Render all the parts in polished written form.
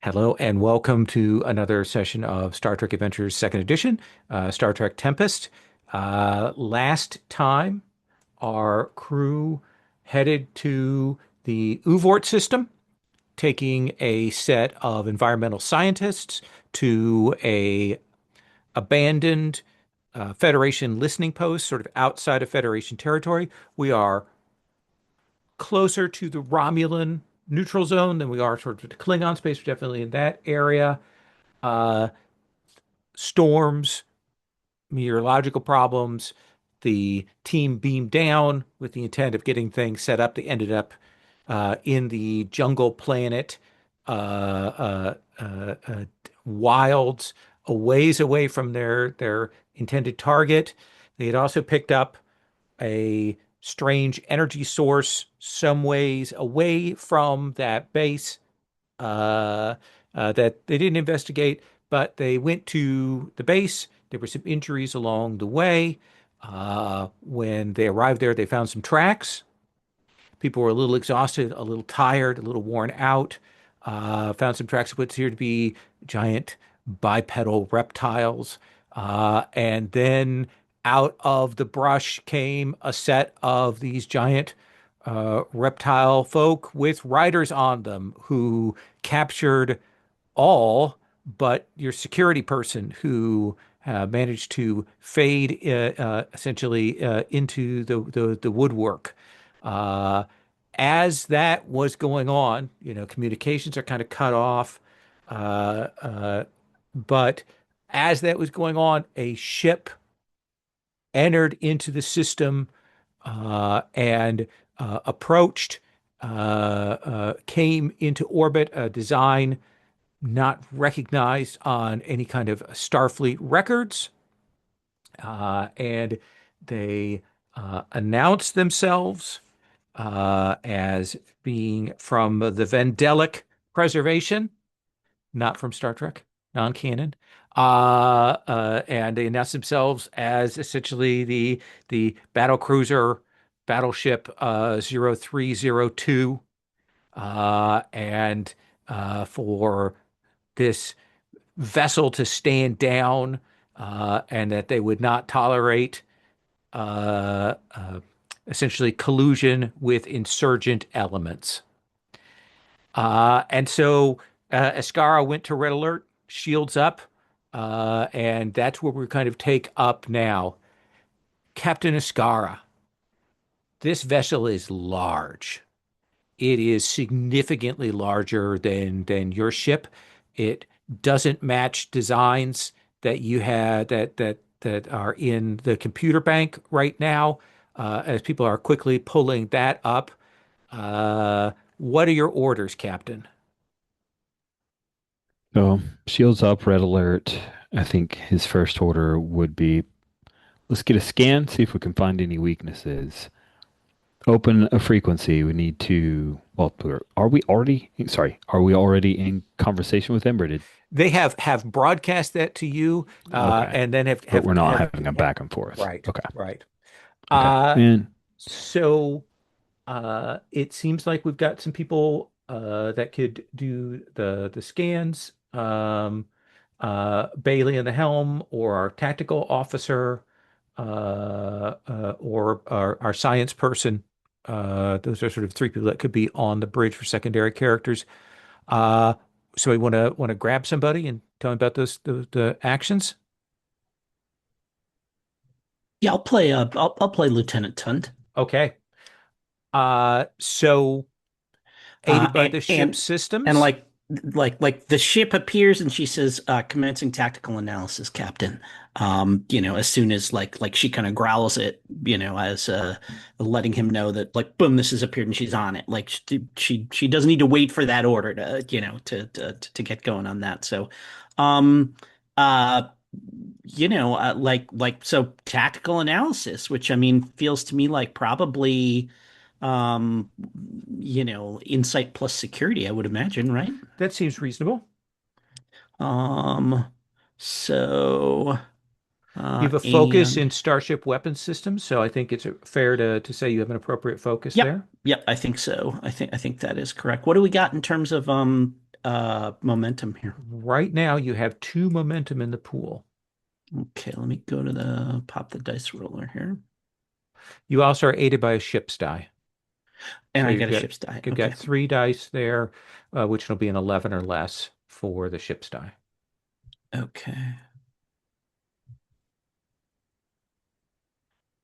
Hello and welcome to another session of Star Trek Adventures Second Edition, Star Trek Tempest. Last time, our crew headed to the Uvort system, taking a set of environmental scientists to a abandoned Federation listening post, sort of outside of Federation territory. We are closer to the Romulan neutral zone than we are sort of the Klingon space. We're definitely in that area. Uh, Storms, meteorological problems. The team beamed down with the intent of getting things set up. They ended up in the jungle planet, wilds, a ways away from their intended target. They had also picked up a strange energy source some ways away from that base that they didn't investigate, but they went to the base. There were some injuries along the way. When they arrived there, they found some tracks. People were a little exhausted, a little tired, a little worn out. Found some tracks of what appeared to be giant bipedal reptiles. And then out of the brush came a set of these giant reptile folk with riders on them who captured all but your security person who managed to fade essentially into the woodwork. Uh, as that was going on, communications are kind of cut off. Uh, uh, but as that was going on, a ship entered into the system and approached, came into orbit, a design not recognized on any kind of Starfleet records. And they announced themselves as being from the Vendelic Preservation, not from Star Trek, non-canon. And they announced themselves as essentially the battle cruiser battleship 0302, and for this vessel to stand down, and that they would not tolerate uh, uh, essentially collusion with insurgent elements. And so Escarra went to red alert, shields up, and that's where we kind of take up now. Captain Escarra, this vessel is large. It is significantly larger than your ship. It doesn't match designs that you had that are in the computer bank right now. As people are quickly pulling that up. What are your orders, Captain? So, shields up, red alert. I think his first order would be let's get a scan, see if we can find any weaknesses. Open a frequency. We need to, well, are we already, sorry, are we already in conversation with them or did, They have broadcast that to you, okay, and then have but have we're not have having a back and forth. right, Okay. right. Okay. Uh, And so it seems like we've got some people that could do the scans. Bailey in the helm, or our tactical officer, or our science person. Those are sort of three people that could be on the bridge for secondary characters. Uh, so we want to grab somebody and tell them about the actions. Yeah, I'll play Lieutenant Tund. Okay. So Uh, aided by and the ship's and and systems. like the ship appears and she says, commencing tactical analysis, Captain. As soon as like she kind of growls it, as letting him know that like boom, this has appeared and she's on it. Like she doesn't need to wait for that order to, to get going on that. So um uh so tactical analysis, which I mean feels to me like probably um insight plus security, I would imagine, right? That seems reasonable. Um so You have a focus and in Starship weapons systems, so I think it's fair to say you have an appropriate focus Yep, there. yep, I think so. I think that is correct. What do we got in terms of momentum here? Right now, you have 2 momentum in the pool. Okay, let me go to the pop the dice roller here. You also are aided by a ship's die. And So I get a ship's die. you've Okay. got 3 dice there, which will be an 11 or less for the ship's die. Okay.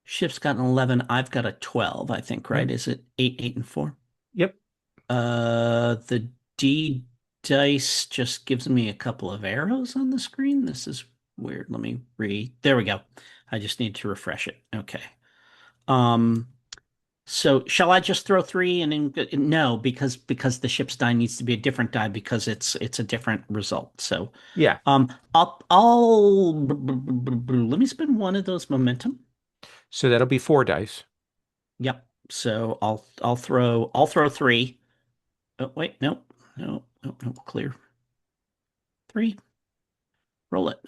Ship's got an 11. I've got a 12, I think, right? Yep. Is it 8, 8, and 4? Yep. The D dice just gives me a couple of arrows on the screen. This is weird. Let me read. There we go. I just need to refresh it. Okay. Um, so shall I just throw three and then no, because the ship's die needs to be a different die because it's a different result. So Yeah. let me spend one of those momentum. So that'll be 4 dice. Yep. So I'll throw three. Oh wait, no, no, no, no, clear. Three. Roll it.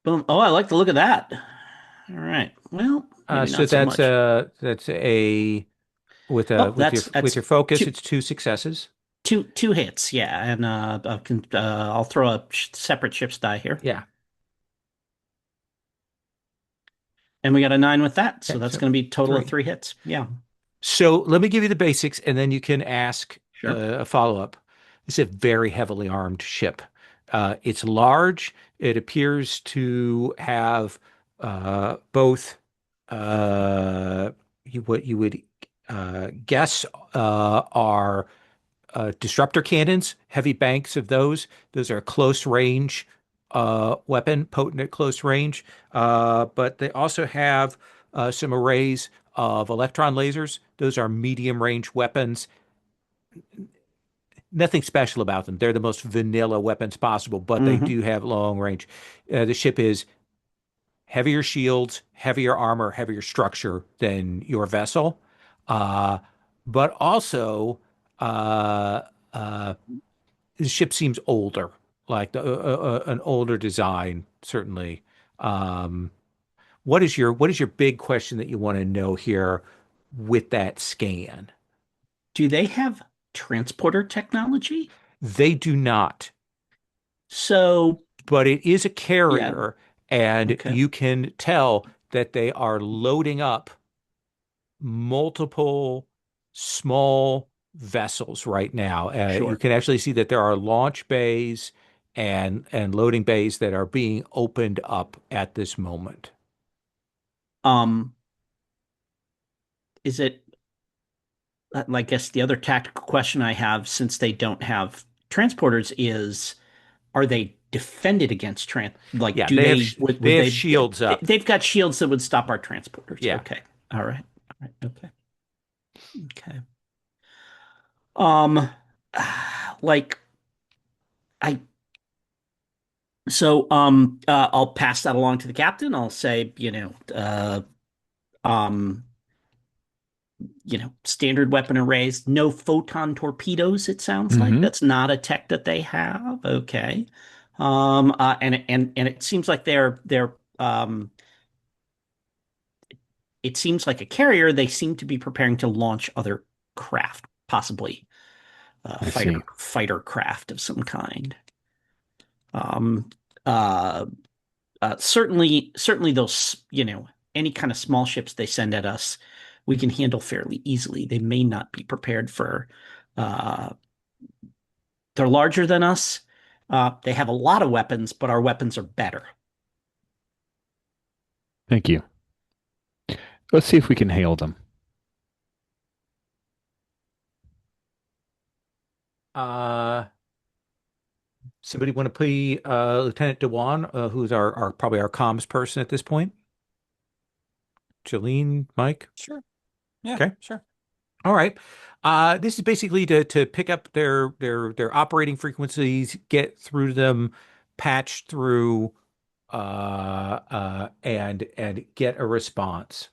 Boom. Oh, I like the look of that. All right. Well, maybe So not so much. that's a Oh, with that's your focus, two it's 2 successes. two hits. Yeah, and I'll throw a separate ship's die here, Yeah. and we got a 9 with that, so Okay. that's So going to be a total of 3. 3 hits. Yeah, So let me give you the basics, and then you can ask sure. a follow-up. It's a very heavily armed ship. It's large. It appears to have both what you would guess are disruptor cannons, heavy banks of those. Those are close range weapon, potent at close range. But they also have some arrays of electron lasers. Those are medium range weapons. Nothing special about them. They're the most vanilla weapons possible, but they Hmm. do have long range. The ship is heavier shields, heavier armor, heavier structure than your vessel, uh, but also uh, uh, the ship seems older, like an older design, certainly. Um, what is your big question that you want to know here with that scan? Do they have transporter technology? They do not, So but it is a yeah, carrier, and okay, you can tell that they are loading up multiple small vessels right now. You sure. can actually see that there are launch bays and loading bays that are being opened up at this moment. Um, is it? I guess the other tactical question I have, since they don't have transporters, is are they defended against like Yeah, do they they would have they shields up. they've got shields that would stop our transporters. Yeah. Okay. All right. All right. Okay. Okay. Um like I I'll pass that along to the captain. I'll say, um standard weapon arrays, no photon torpedoes, it sounds like. Mm-hmm. That's not a tech that they have. Okay. And it seems like it seems like a carrier. They seem to be preparing to launch other craft, possibly I fighter see. fighter craft of some kind. Um, uh, certainly those, any kind of small ships they send at us, we can handle fairly easily. They may not be prepared for. Uh, they're larger than us. They have a lot of weapons, but our weapons are better. Thank you. Let's see if we can hail them. Uh, Somebody want to play Lieutenant Dewan, who's our probably our comms person at this point? Jolene, Mike? Sure. Yeah, Okay. sure. All right. This is basically to pick up their operating frequencies, get through them, patch through, and get a response.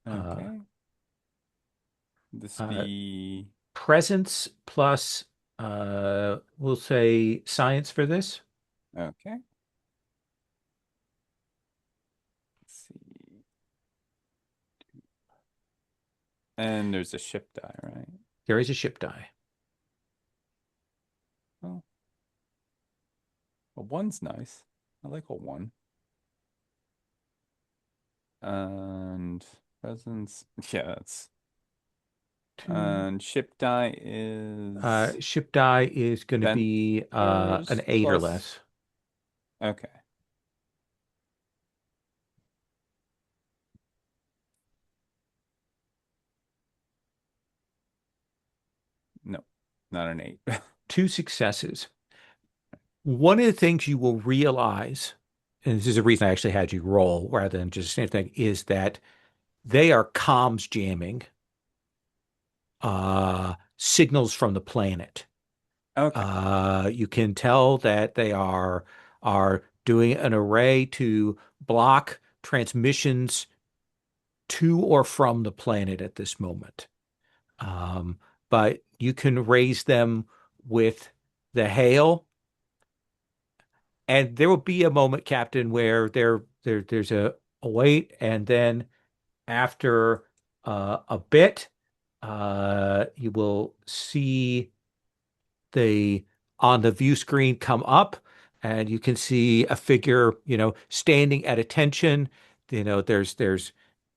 Uh, Okay. This uh, be Presence plus, we'll say science for this. okay. Let's see. And there's a ship die, right? There is a ship die. Oh, a one's nice. I like a one. And presence. Yeah, that's. Two. And ship die is Ship die is going to be an vendors 8 or plus. less. Okay. No, not an eight. 2 successes. One of the things you will realize, and this is the reason I actually had you roll rather than just the same thing, is that they are comms jamming signals from the planet. Okay. You can tell that they are doing an array to block transmissions to or from the planet at this moment. Um, but you can raise them with the hail, and there will be a moment, Captain, where there's a wait, and then after a bit, you will see the on the view screen come up, and you can see a figure, standing at attention. There's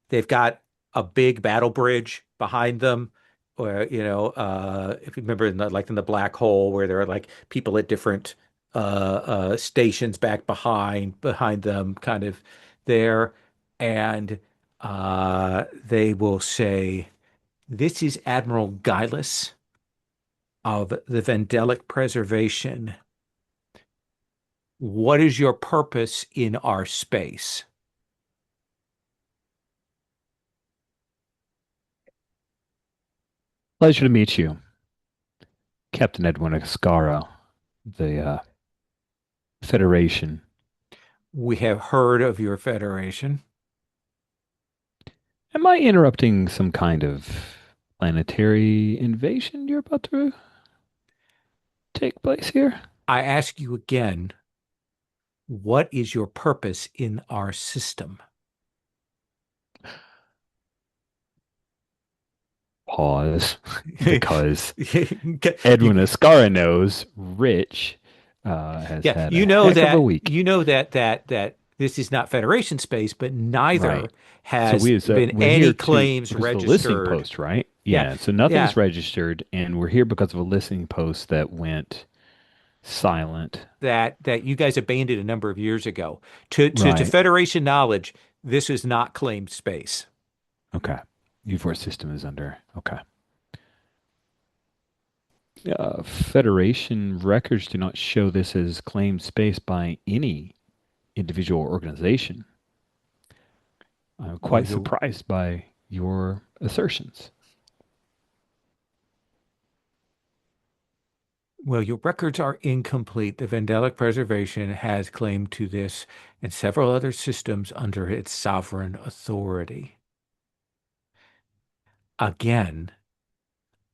they've got a big battle bridge behind them, where if you remember, in the black hole, where there are like people at different stations back behind them, kind of there, and they will say, "This is Admiral Gilus of the Vendelic Preservation. What is your purpose in our space?" Pleasure to meet you, Captain Edwin Escarra, the Federation. We have heard of your federation. Am I interrupting some kind of planetary invasion you're about to take place here? I ask you again, what is your purpose in our system? Pause, because You, Edwin Escarra knows Rich has yeah, had a heck of a week. you know that this is not Federation space, but neither Right. So has been we're any here to claims because of a listening registered. post, right? Yeah, Yeah. So yeah, nothing's registered, and we're here because of a listening post that went silent. that you guys abandoned a number of years ago. To Right. Federation knowledge, this is not claimed space. Okay. U4 system is under. Okay. Federation records do not show this as claimed space by any individual organization. I'm Well, quite surprised by your assertions. your records are incomplete. The Vendelic Preservation has claim to this and several other systems under its sovereign authority. Again,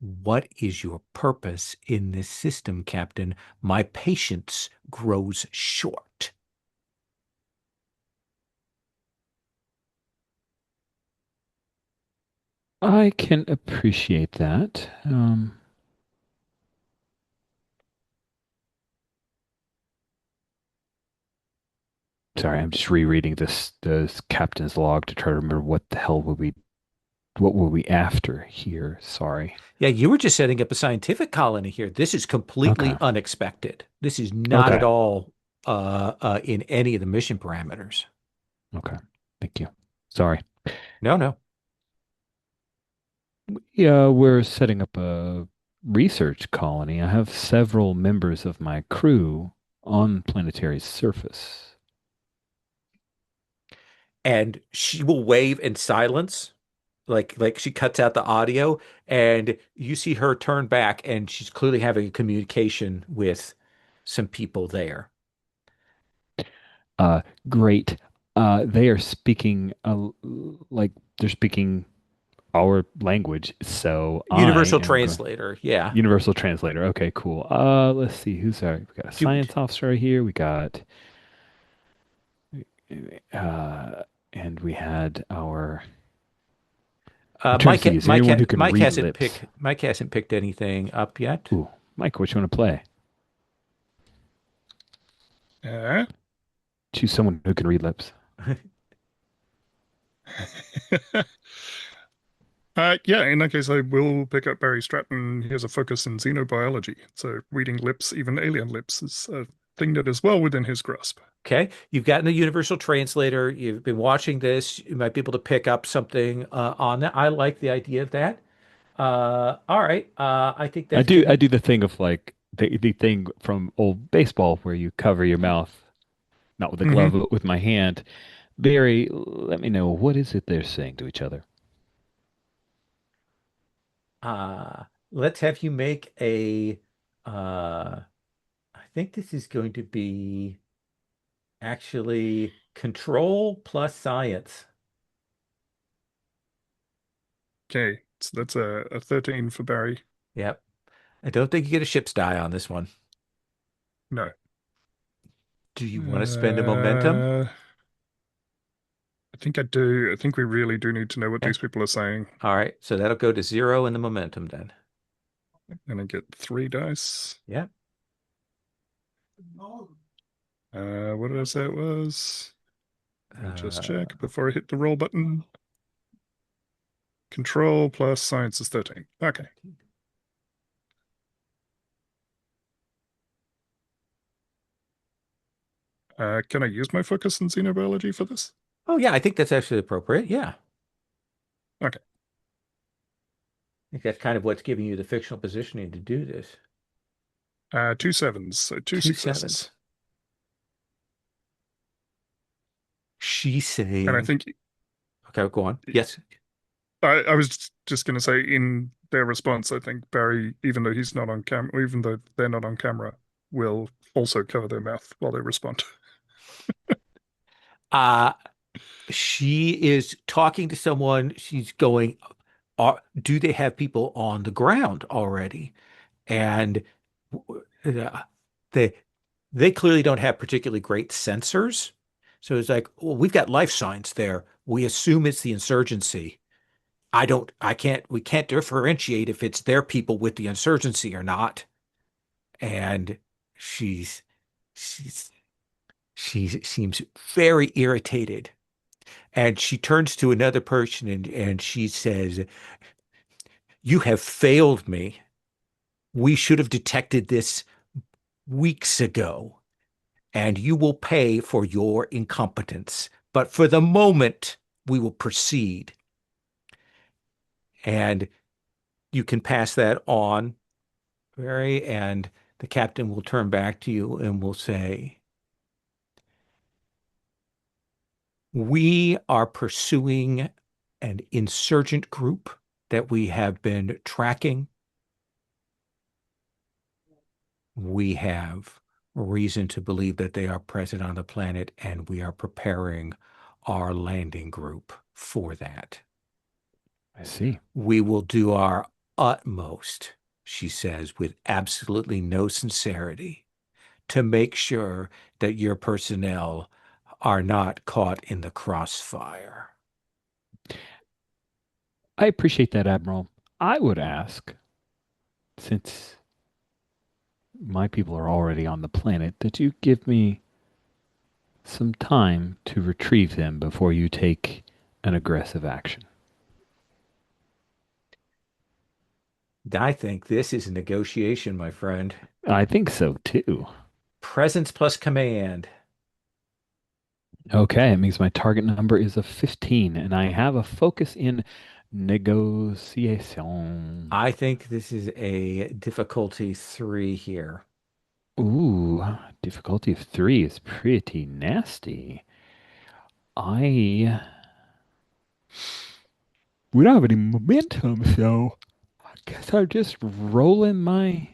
what is your purpose in this system, Captain? My patience grows short. I can appreciate that. Sorry, I'm just rereading this captain's log to try to remember what were we after here? Sorry. Yeah, you were just setting up a scientific colony here. This is Okay. completely unexpected. This is not at Okay. all in any of the mission parameters. Okay. Thank you. Sorry. No, no. Yeah, we're setting up a research colony. I have several members of my crew on planetary surface. And she will wave in silence, like she cuts out the audio, and you see her turn back, and she's clearly having a communication with some people there. Uh, Great. They are speaking like they're speaking our language. So I Universal am going translator, yeah. universal translator. Okay, cool. Let's see who's our. We got a Do, science officer right here. We got uh, and we had our I'm trying to see, is there anyone who can read lips? Mike hasn't picked anything up yet. Ooh, Mike, what you want to play? Uh, Choose someone who can read lips. yeah, in that case, I will pick up Barry Stratton. He has a focus in xenobiology. So reading lips, even alien lips, is a thing that is well within his grasp. Okay, you've gotten a universal translator. You've been watching this. You might be able to pick up something on that. I like the idea of that. All right. I think I that's do. gonna. I do the thing of like the thing from old baseball where you cover your mouth, not with a Hmm. glove, but with my hand. Barry, let me know, what is it they're saying to each other? Let's have you make a. I think this is going to be actually control plus science. Okay, so that's a 13 for Barry. Yep. I don't think you get a ship's die on this one. No. Do you want to spend a momentum? I think I do. I think we really do need to know what Okay. these people are saying. All right. So that'll go to 0 in the momentum then. And I get 3 dice. Yep. What did I say it was? Let me just Uh, check before I hit the roll button. Control plus science is 13. Okay. Can I use my focus in xenobiology for this? oh, yeah. I think that's actually appropriate. Yeah. Okay. I think that's kind of what's giving you the fictional positioning to do this. 2 sevens, so two Two successes. sevens. She's saying, And I think okay, go on. Yes. I was just going to say in their response, I think Barry, even though he's not on camera, even though they're not on camera, will also cover their mouth while they respond. Uh, she is talking to someone. She's going, do they have people on the ground already? And uh, they they clearly don't have particularly great sensors. So it's like, well, we've got life signs there. We assume it's the insurgency. We can't differentiate if it's their people with the insurgency or not. And she's, she's, she seems very irritated. And she turns to another person and she says, you have failed me. We should have detected this weeks ago, and you will pay for your incompetence. But for the moment, we will proceed. And you can pass that on, Barry, and the captain will turn back to you and will say, we are pursuing an insurgent group that we have been tracking. We have reason to believe that they are present on the planet, and we are preparing our landing group for that. I see. We will do our utmost, she says, with absolutely no sincerity, to make sure that your personnel are not caught in the crossfire. I appreciate that, Admiral. I would ask, since my people are already on the planet, that you give me some time to retrieve them before you take an aggressive action. I think this is a negotiation, my friend. I think so too. Presence plus command. Okay, it means my target number is a 15, and I have a focus in negotiation. I think this is a difficulty 3 here. Ooh, difficulty of 3 is pretty nasty. We don't have any momentum, so I guess I'm just rolling my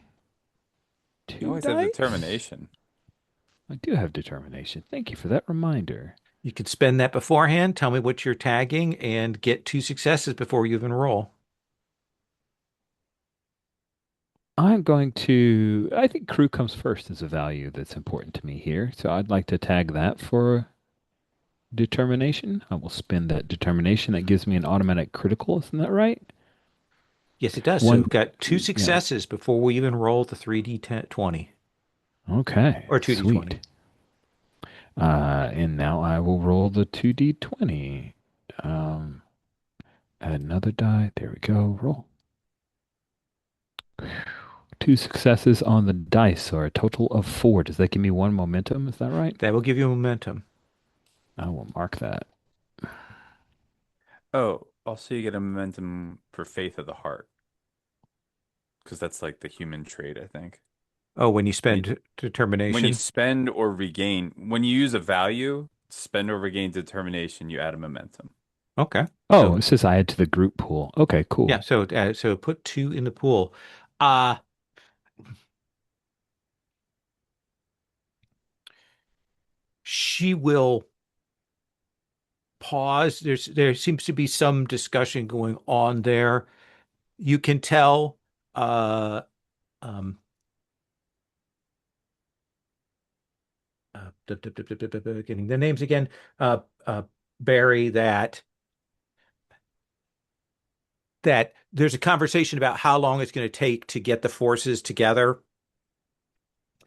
You 2 always have dice. determination. I do have determination. Thank you for that reminder. You could spend that beforehand, tell me what you're tagging, and get 2 successes before you even roll. I think crew comes first as a value that's important to me here. So I'd like to tag that for determination. I will spend that determination. That gives me an automatic critical. Isn't that right? Yes, it does. So One, we've got two yeah. successes before we even roll the 3d20 Okay, or 2d20. sweet. And now I will roll the 2d20. Um, add another die. There we go. Roll. Two successes on the dice, or a total of 4. Does that give me 1 momentum? Is that right? That will give you momentum. I will mark that. Oh, also you get a momentum for Faith of the Heart, because that's like the human trait, I think. Oh, when you When you, spend when you determination. spend or regain, when you use a value, spend or regain determination, you add a momentum. Okay. Oh, So it says I add to the group pool. Okay, yeah, cool. so put 2 in the pool. Uh she will pause. There seems to be some discussion going on there. You can tell uh um getting the names again. Uh Barry, that there's a conversation about how long it's going to take to get the forces together.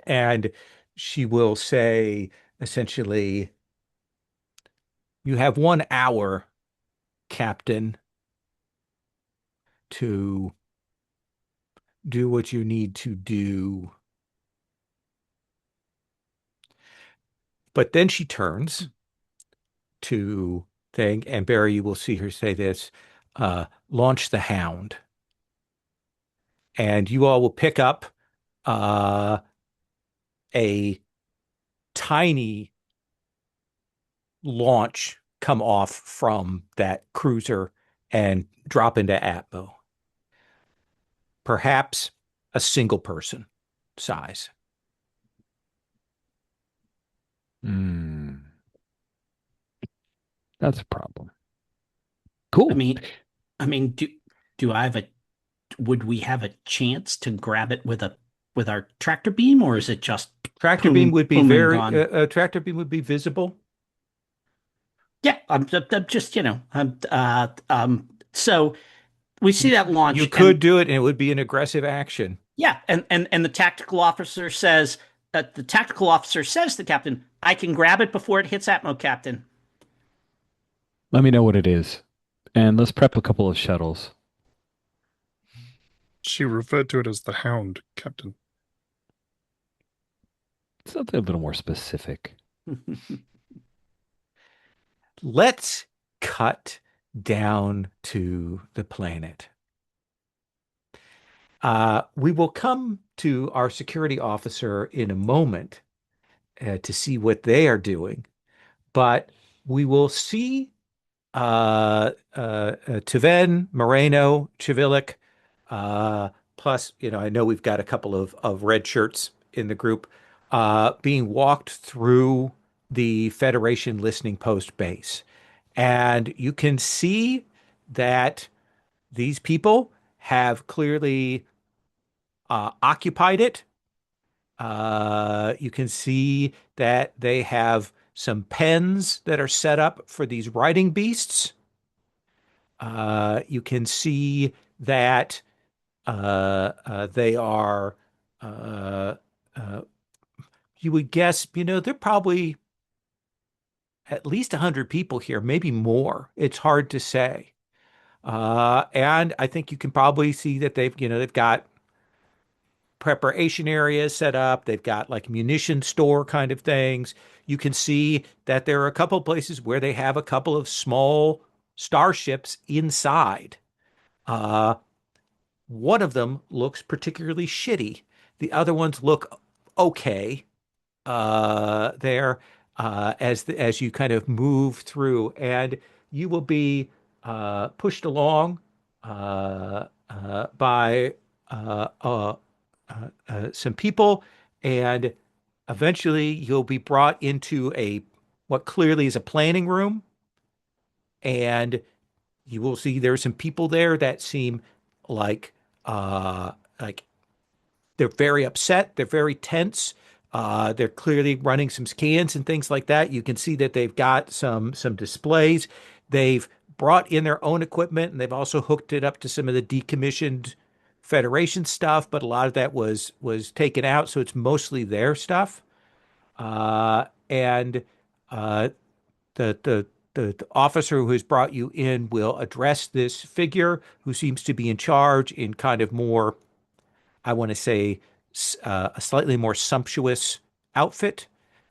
And she will say essentially, you have 1 hour, Captain, to do what you need to do. But then she turns to thing, and Barry, you will see her say this, launch the hound. And you all will pick up uh, a tiny launch come off from that cruiser and drop into Atmo. Perhaps a single person size. Hmm, that's a problem. I Cool. mean, I mean, do I have a would we have a chance to grab it with our tractor beam, or is it just Tractor beam boom, would be boom and very gone? tractor beam would be visible. Yeah, I'm just so we see that You launch, could and do it, and it would be an aggressive action. yeah, and the tactical officer says to the captain, "I can grab it before it hits Atmo, Captain." Let me know what it is. And let's prep a couple of shuttles. She referred to it as the Hound, Captain. Something a little more specific. Let's cut down to the planet. We will come to our security officer in a moment to see what they are doing, but we will see Taven, Moreno, Chivilik, plus, I know we've got a couple of red shirts in the group, being walked through the Federation listening post base. And you can see that these people have clearly occupied it. You can see that they have some pens that are set up for these riding beasts. You can see that they are, uh, uh, you would guess, they're probably at least 100 people here, maybe more. It's hard to say. And I think you can probably see that they've got preparation areas set up. They've got like munition store kind of things. You can see that there are a couple of places where they have a couple of small starships inside. Uh, One of them looks particularly shitty. The other ones look okay there as you kind of move through, and you will be pushed along by some people, and eventually you'll be brought into a what clearly is a planning room, and you will see there's some people there that seem like uh like they're very upset, they're very tense. They're clearly running some scans and things like that. You can see that they've got some displays. They've brought in their own equipment, and they've also hooked it up to some of the decommissioned Federation stuff, but a lot of that was taken out, so it's mostly their stuff. And the, the the officer who has brought you in will address this figure who seems to be in charge in kind of more, I want to say, a slightly more sumptuous outfit,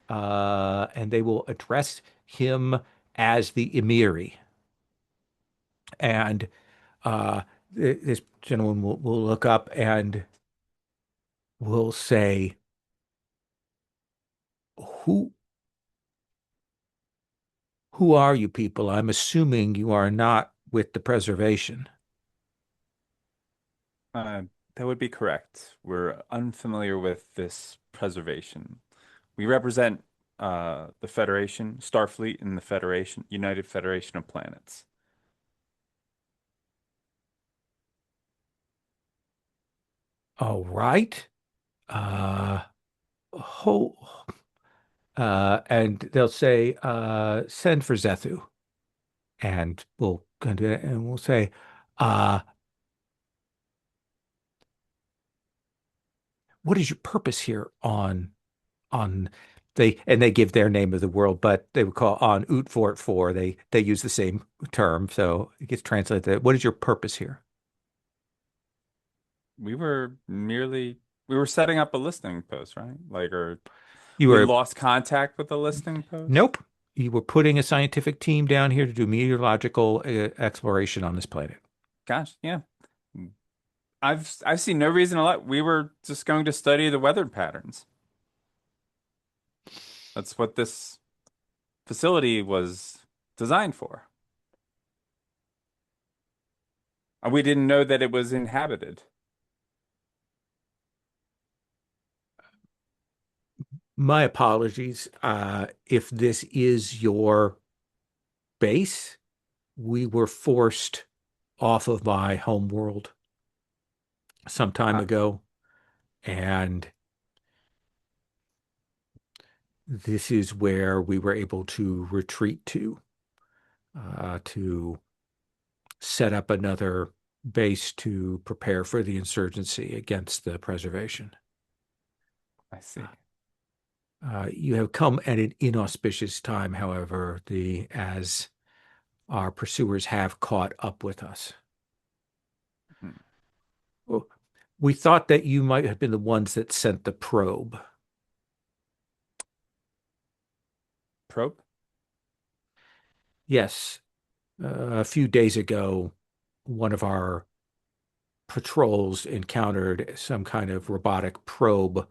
and they will address him as the Emiri. And this gentleman will look up and will say, "Who who are you people? I'm assuming you are not with the preservation." That would be correct. We're unfamiliar with this preservation. We represent the Federation, Starfleet, and the Federation, United Federation of Planets. All right. Uh, ho, and they'll say, send for Zethu. And we'll go do that, and we'll say, uh, what is your purpose here on they give their name of the world, but they would call on Utvort 4. They use the same term, so it gets translated. What is your purpose here? We were setting up a listening post, right? Like, or You we were lost contact with the listening post? Nope. You were putting a scientific team down here to do meteorological exploration on this planet. Gosh, yeah. I've seen no reason to let. We were just going to study the weather patterns. That's what this facility was designed for. And we didn't know that it was inhabited. My apologies. If this is your base, we were forced off of my home world some time ago, and this is where we were able to retreat to set up another base to prepare for the insurgency against the preservation. I see. You have come at an inauspicious time, however, as our pursuers have caught up with us. Well, we thought that you might have been the ones that sent the probe. Probe? Yes. A few days ago, one of our patrols encountered some kind of robotic probe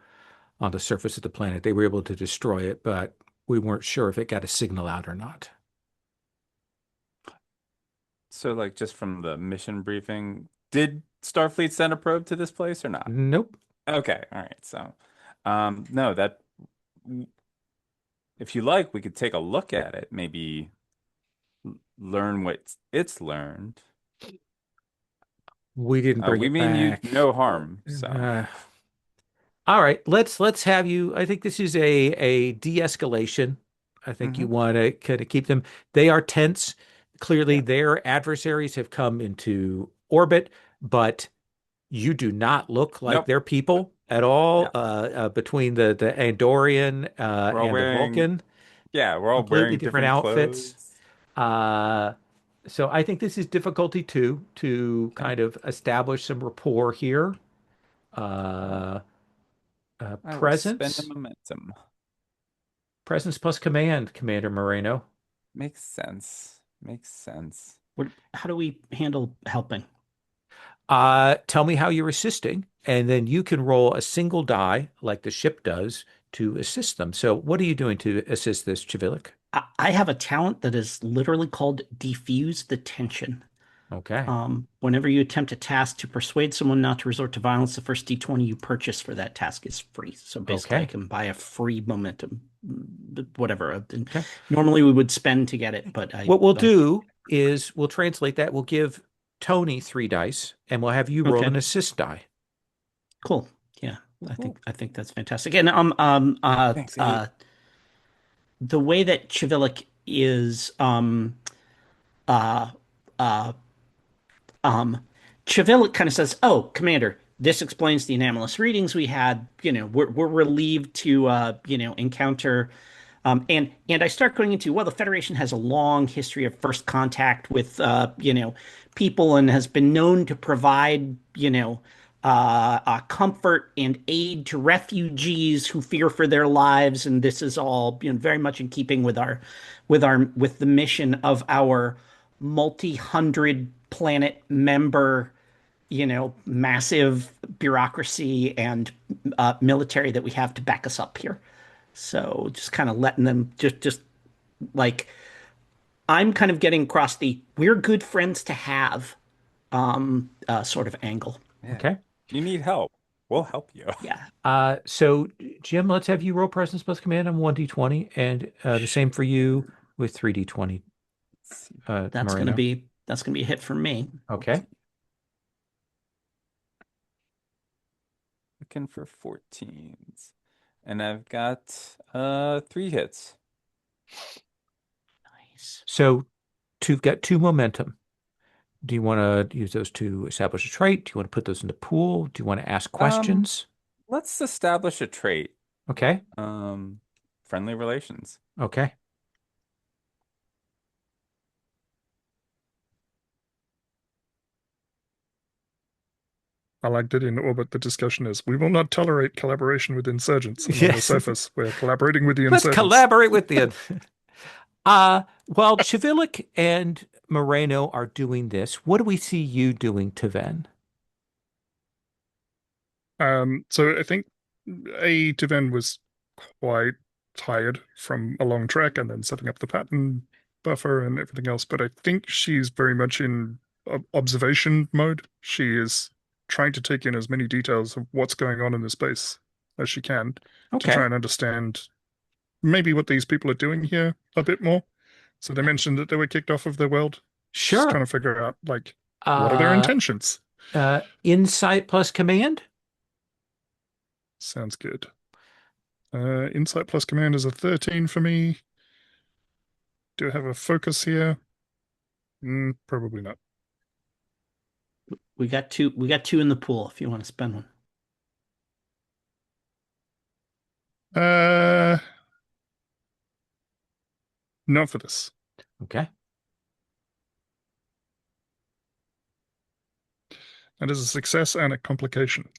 on the surface of the planet. They were able to destroy it, but we weren't sure if it got a signal out or not. So, like, just from the mission briefing, did Starfleet send a probe to this place or not? Nope. Okay, all right. So, no, that if you like, we could take a look at it, maybe learn what it's learned. We didn't bring We it mean back. you no harm. So, all right, let's have you. I think this is a de-escalation. I think you want to kind of keep them. They are tense. Clearly, their adversaries have come into orbit, but you do not look like Nope. their people at all. Yeah. Between the Andorian We're all and the Vulcan, yeah, we're all completely wearing different different outfits. clothes. So I think this is difficulty two to kind of establish some rapport here. I will spend Presence, the momentum. presence plus command, Commander Moreno. Makes sense. Makes sense. How do we handle helping? Tell me how you're assisting, and then you can roll a single die like the ship does to assist them. So what are you doing to assist this, Chivilik? I have a talent that is literally called Diffuse the Tension. Okay. Whenever you attempt a task to persuade someone not to resort to violence, the first D20 you purchase for that task is free. So basically, I can buy a free momentum, whatever. Okay. Normally, we would spend to get it, but what we'll do is we'll translate that. We'll give Tony 3 dice, and we'll have you roll Okay. an assist die. Cool. Yeah. Cool. I think that's fantastic. And Thanks, Kate. the way that Chivilic is uh uh um Chivilic kind of says, "Oh, Commander, this explains the anomalous readings we had. We're relieved to encounter." And I start going into, well, the Federation has a long history of first contact with people and has been known to provide comfort and aid to refugees who fear for their lives, and this is all very much in keeping with with the mission of our multi-hundred planet member, massive bureaucracy and military that we have to back us up here. So just kind of letting them just like I'm kind of getting across the we're good friends to have sort of angle. Yeah. Okay. If you need help, we'll help you. Yeah. So Jim, let's have you roll presence plus command on 1d20, and the same for you with 3d20, Moreno. That's gonna be a hit for me. Okay. Looking for 14s. And I've got 3 hits. Nice. So you've got 2 momentum. Do you want to use those to establish a trait? Do you want to put those in the pool? Do you want to ask questions? Let's establish a trait. Okay. Friendly relations. Okay. I like that in orbit the discussion is we will not tolerate collaboration with insurgents. And on the Yes. surface, we're collaborating with the Let's insurgents. collaborate with the. While Chivilic and Moreno are doing this, what do we see you doing to Ven? So I think Tiven was quite tired from a long trek and then setting up the pattern buffer and everything else, but I think she's very much in observation mode. She is trying to take in as many details of what's going on in the space as she can to try Okay. and understand maybe what these people are doing here a bit more. So they mentioned that they were kicked off of their world. Just trying Sure. to figure out, like, what are their intentions? Insight plus command? Sounds good. Insight plus command is a 13 for me. Do I have a focus here? Probably not. We got two in the pool if you want to spend one. Uh, not for this. Okay. That is a success and a complication.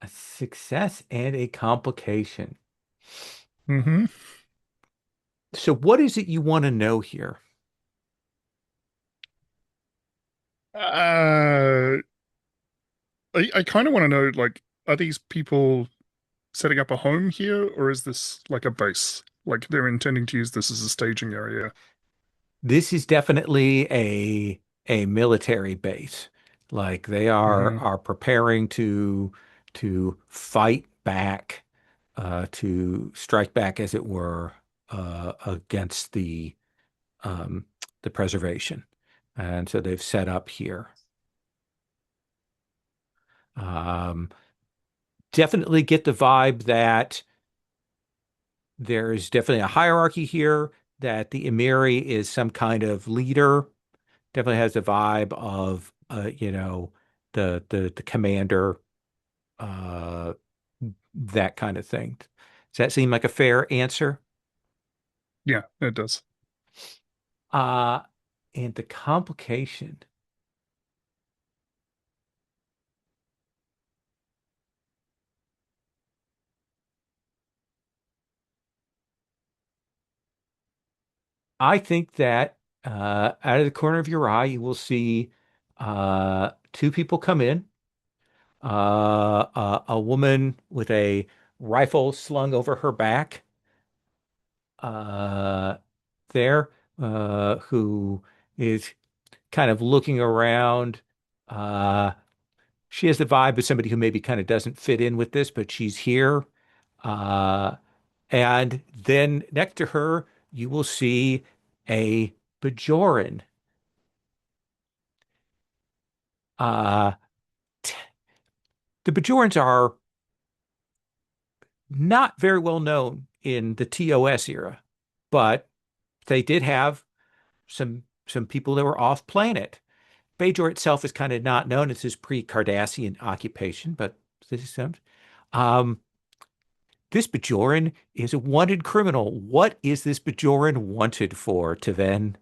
A success and a complication. Mm-hmm. So what is it you want to know here? I kind of want to know, like, are these people setting up a home here, or is this like a base? Like they're intending to use this as a staging area? This is definitely a military base. Like they Mm-hmm. are preparing to fight back, to strike back, as it were, against um, the preservation, and so they've set up here. Um, Definitely get the vibe that there's definitely a hierarchy here, that the Emiri is some kind of leader. Definitely has the vibe of the commander, uh that kind of thing. Does that seem like a fair answer? Yeah, it does. Uh and the complication. I think that out of the corner of your eye, you will see 2 people come in. A woman with a rifle slung over her back, uh, there, who is kind of looking around. Uh, she has the vibe of somebody who maybe kind of doesn't fit in with this, but she's here. Uh, and then next to her, you will see a Bajoran. Uh, the Bajorans are not very well known in the TOS era, but they did have some people that were off planet. Bajor itself is kind of not known. It's his pre-Cardassian occupation, but this is some. Um, this Bajoran is a wanted criminal. What is this Bajoran wanted for, Taven?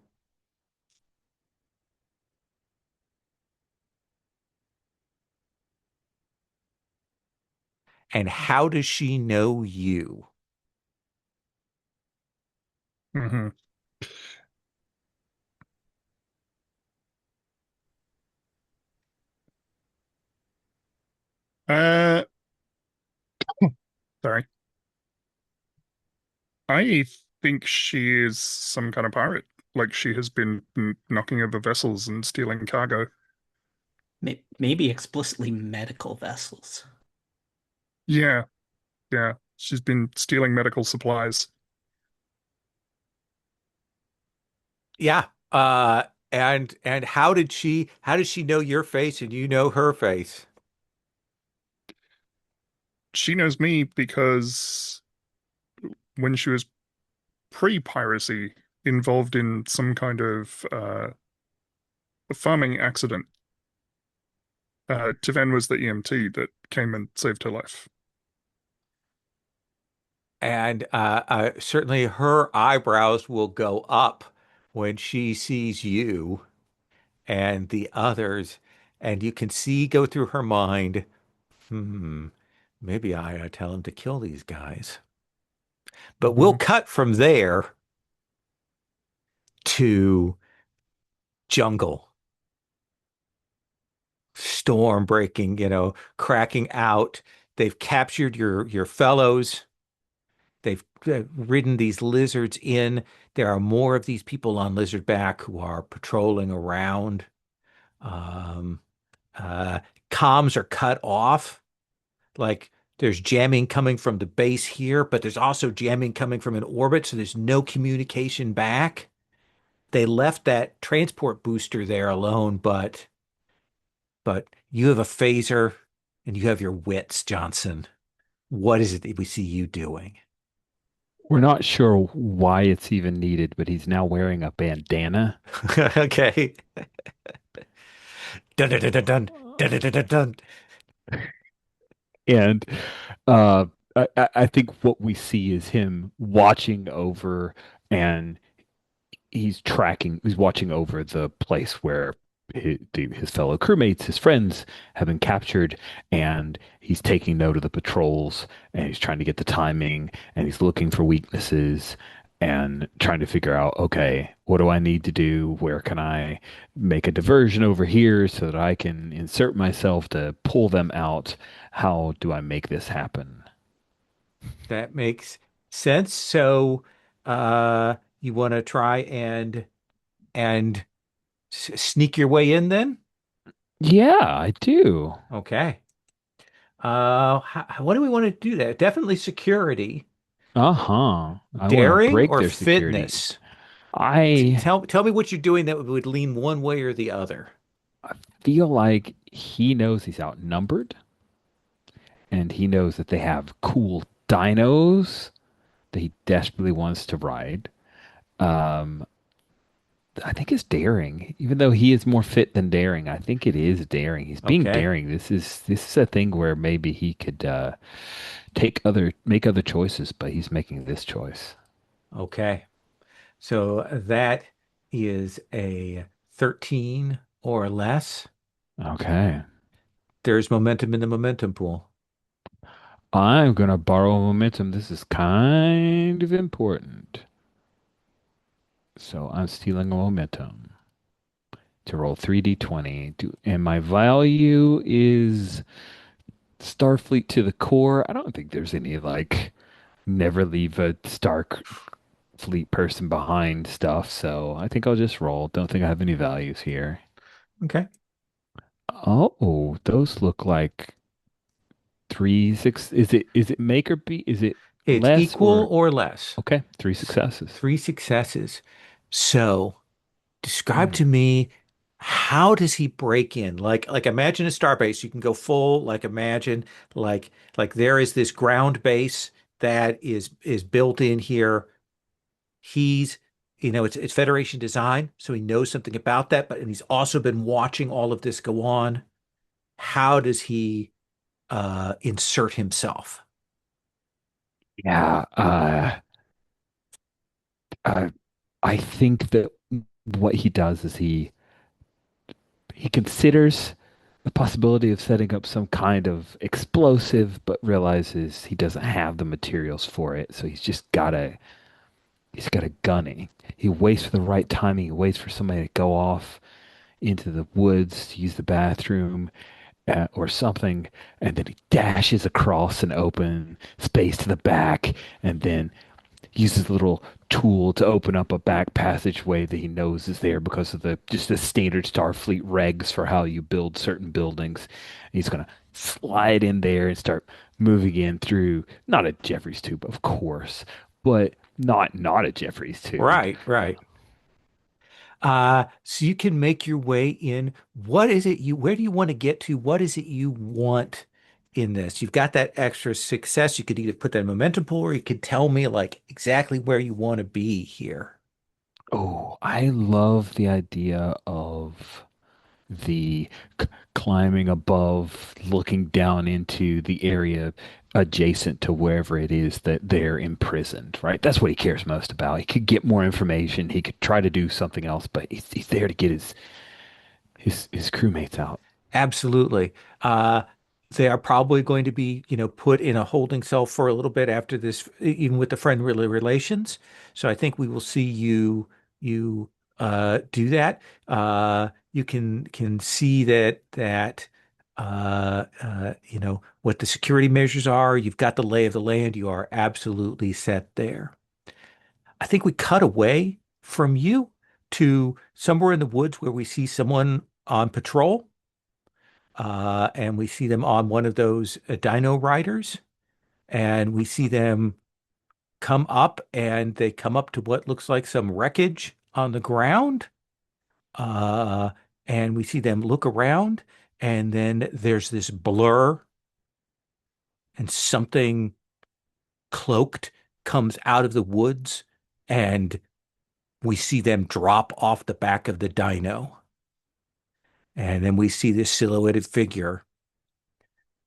And how does she know you? Hmm. Uh, sorry. I think she is some kind of pirate. Like she has been knocking over vessels and stealing cargo. Maybe explicitly medical vessels. Yeah, yeah. She's been stealing medical supplies. Yeah. And how did she know your face and you know her face? She knows me because when she was pre-piracy, involved in some kind of farming accident, Tivan was the EMT that came and saved her life. And certainly her eyebrows will go up when she sees you and the others, and you can see go through her mind, hmm, maybe I tell him to kill these guys. But we'll Mhm. cut from there to jungle, storm breaking, cracking out. They've captured your fellows. They've ridden these lizards in. There are more of these people on Lizardback who are patrolling around. Um, uh, Comms are cut off. Like there's jamming coming from the base here, but there's also jamming coming from an orbit, so there's no communication back. They left that transport booster there alone, but you have a phaser and you have your wits, Johnson. What is it that we see you doing? We're not sure why it's even needed, but he's now wearing a bandana. Okay. Dun dun dun dun dun dun dun dun dun. Dun. And uh, I think what we see is him watching over, and he's watching over the place where his fellow crewmates, his friends, have been captured, and he's taking note of the patrols, and he's trying to get the timing, and he's looking for weaknesses, and trying to figure out, okay, what do I need to do? Where can I make a diversion over here so that I can insert myself to pull them out? How do I make this happen? That makes sense. So, you want to try and sneak your way in then? Yeah, I do. Okay. What do we want to do that? Definitely security. Uh-huh. I want to Daring break or their security. fitness? I Tell me what you're doing that would lean one way or the other. feel like he knows he's outnumbered, and he knows that they have cool dinos that he desperately wants to ride. Um, I think it's daring, even though he is more fit than daring. I think it is daring. He's being Okay. daring. This is a thing where maybe he could make other choices, but he's making this choice. Okay. So that is a 13 or less. Okay. There's momentum in the momentum pool. I'm gonna borrow momentum. This is kind of important. So I'm stealing a momentum to roll 3d20. And my value is Starfleet to the core. I don't think there's any like never leave a Starfleet person behind stuff. So I think I'll just roll. Don't think I have any values here. Okay. Oh, those look like 3, 6. Is it make or beat? Is it It's less equal or or less. okay? Three successes. Three successes. So describe Hmm. to me, how does he break in? Like imagine a star base. You can go full, like imagine like there is this ground base that is built in here. He's, it's Federation design, so he knows something about that, but and he's also been watching all of this go on. How does he insert himself? Yeah, uh, I think that what he does is he considers the possibility of setting up some kind of explosive, but realizes he doesn't have the materials for it. So he's got a gunny. He waits for the right timing. He waits for somebody to go off into the woods to use the bathroom or something, and then he dashes across an open space to the back, and then uses a little tool to open up a back passageway that he knows is there because of the just the standard Starfleet regs for how you build certain buildings. And he's gonna slide in there and start moving in through not a Jeffries tube, of course, but not a Jeffries tube. Right, right. So you can make your way in. Where do you want to get to? What is it you want in this? You've got that extra success. You could either put that in momentum pool or you could tell me like exactly where you want to be here. Oh, I love the idea of the climbing above, looking down into the area adjacent to wherever it is that they're imprisoned, right? That's what he cares most about. He could get more information. He could try to do something else, but he's there to get his crewmates out. Absolutely. They are probably going to be, put in a holding cell for a little bit after this, even with the friendly relations. So I think we will see you do that. You can see that what the security measures are. You've got the lay of the land. You are absolutely set there. I think we cut away from you to somewhere in the woods where we see someone on patrol and we see them on one of those dino riders, and we see them come up, and they come up to what looks like some wreckage on the ground. Uh, and we see them look around, and then there's this blur, and something cloaked comes out of the woods, and we see them drop off the back of the dino. And then we see this silhouetted figure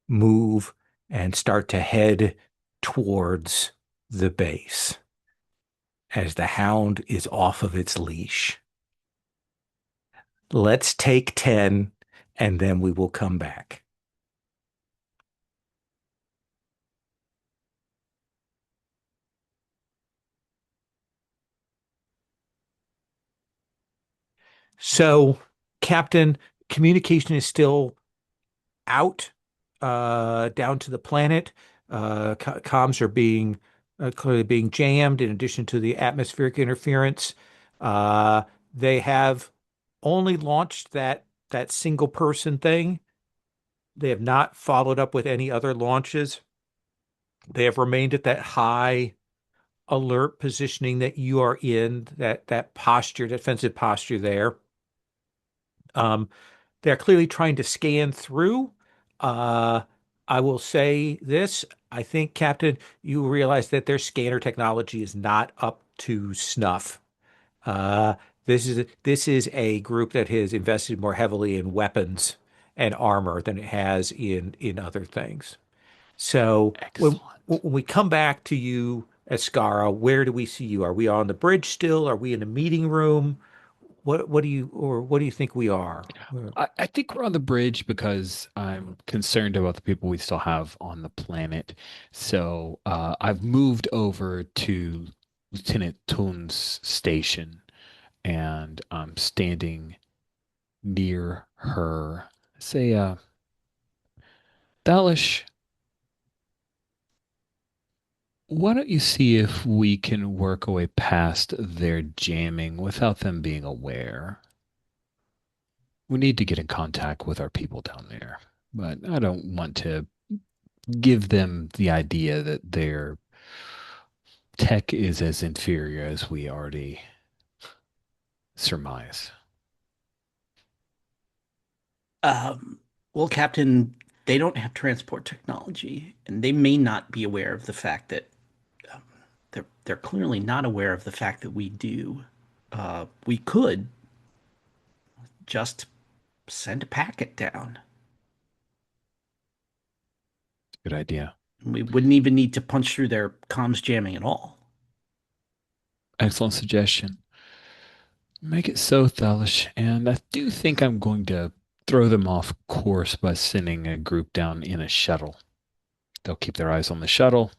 move and start to head towards the base as the hound is off of its leash. Let's take 10 and then we will come back. So, Captain, communication is still out down to the planet. Comms are being clearly being jammed in addition to the atmospheric interference. Uh, they have only launched that single person thing. They have not followed up with any other launches. They have remained at that high alert positioning that you are in, that posture, defensive posture there. Um, they're clearly trying to scan through. Uh, I will say this. I think, Captain, you realize that their scanner technology is not up to snuff. Uh, this is a group that has invested more heavily in weapons and armor than it has in other things. So when Excellent. when we come back to you, Escarra, where do we see you? Are we on the bridge still? Are we in a meeting room? What do you think we are? I think we're on the bridge because I'm concerned about the people we still have on the planet. So I've moved over to Lieutenant Toon's station and I'm standing near her. Say, Dalish, why don't you see if we can work our way past their jamming without them being aware? We need to get in contact with our people down there, but I don't want to give them the idea that their tech is as inferior as we already surmise. Um, well, Captain, they don't have transport technology, and they may not be aware of the fact that they're clearly not aware of the fact that we do. We could just send a packet down. Good idea. We wouldn't even need to punch through their comms jamming at all. Excellent suggestion. Make it so, Thalish. And I do think I'm going to throw them off course by sending a group down in a shuttle. They'll keep their eyes on the shuttle.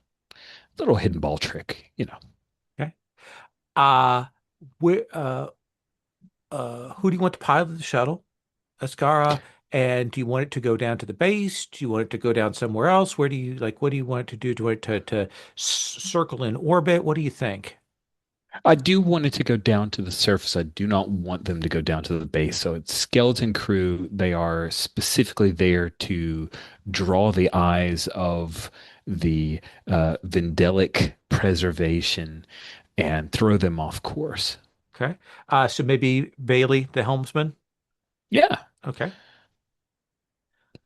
Little hidden ball trick, you know. Okay. Uh, where, who do you want to pilot the shuttle? Escarra? And do you want it to go down to the base? Do you want it to go down somewhere else? Where do you like, what do you want it to do? Do you want it to circle in orbit? What do you think? I do want it to go down to the surface. I do not want them to go down to the base. So it's skeleton crew. They are specifically there to draw the eyes of the Vendelic preservation and throw them off course. Okay. So maybe Bailey, the helmsman. Yeah. Okay.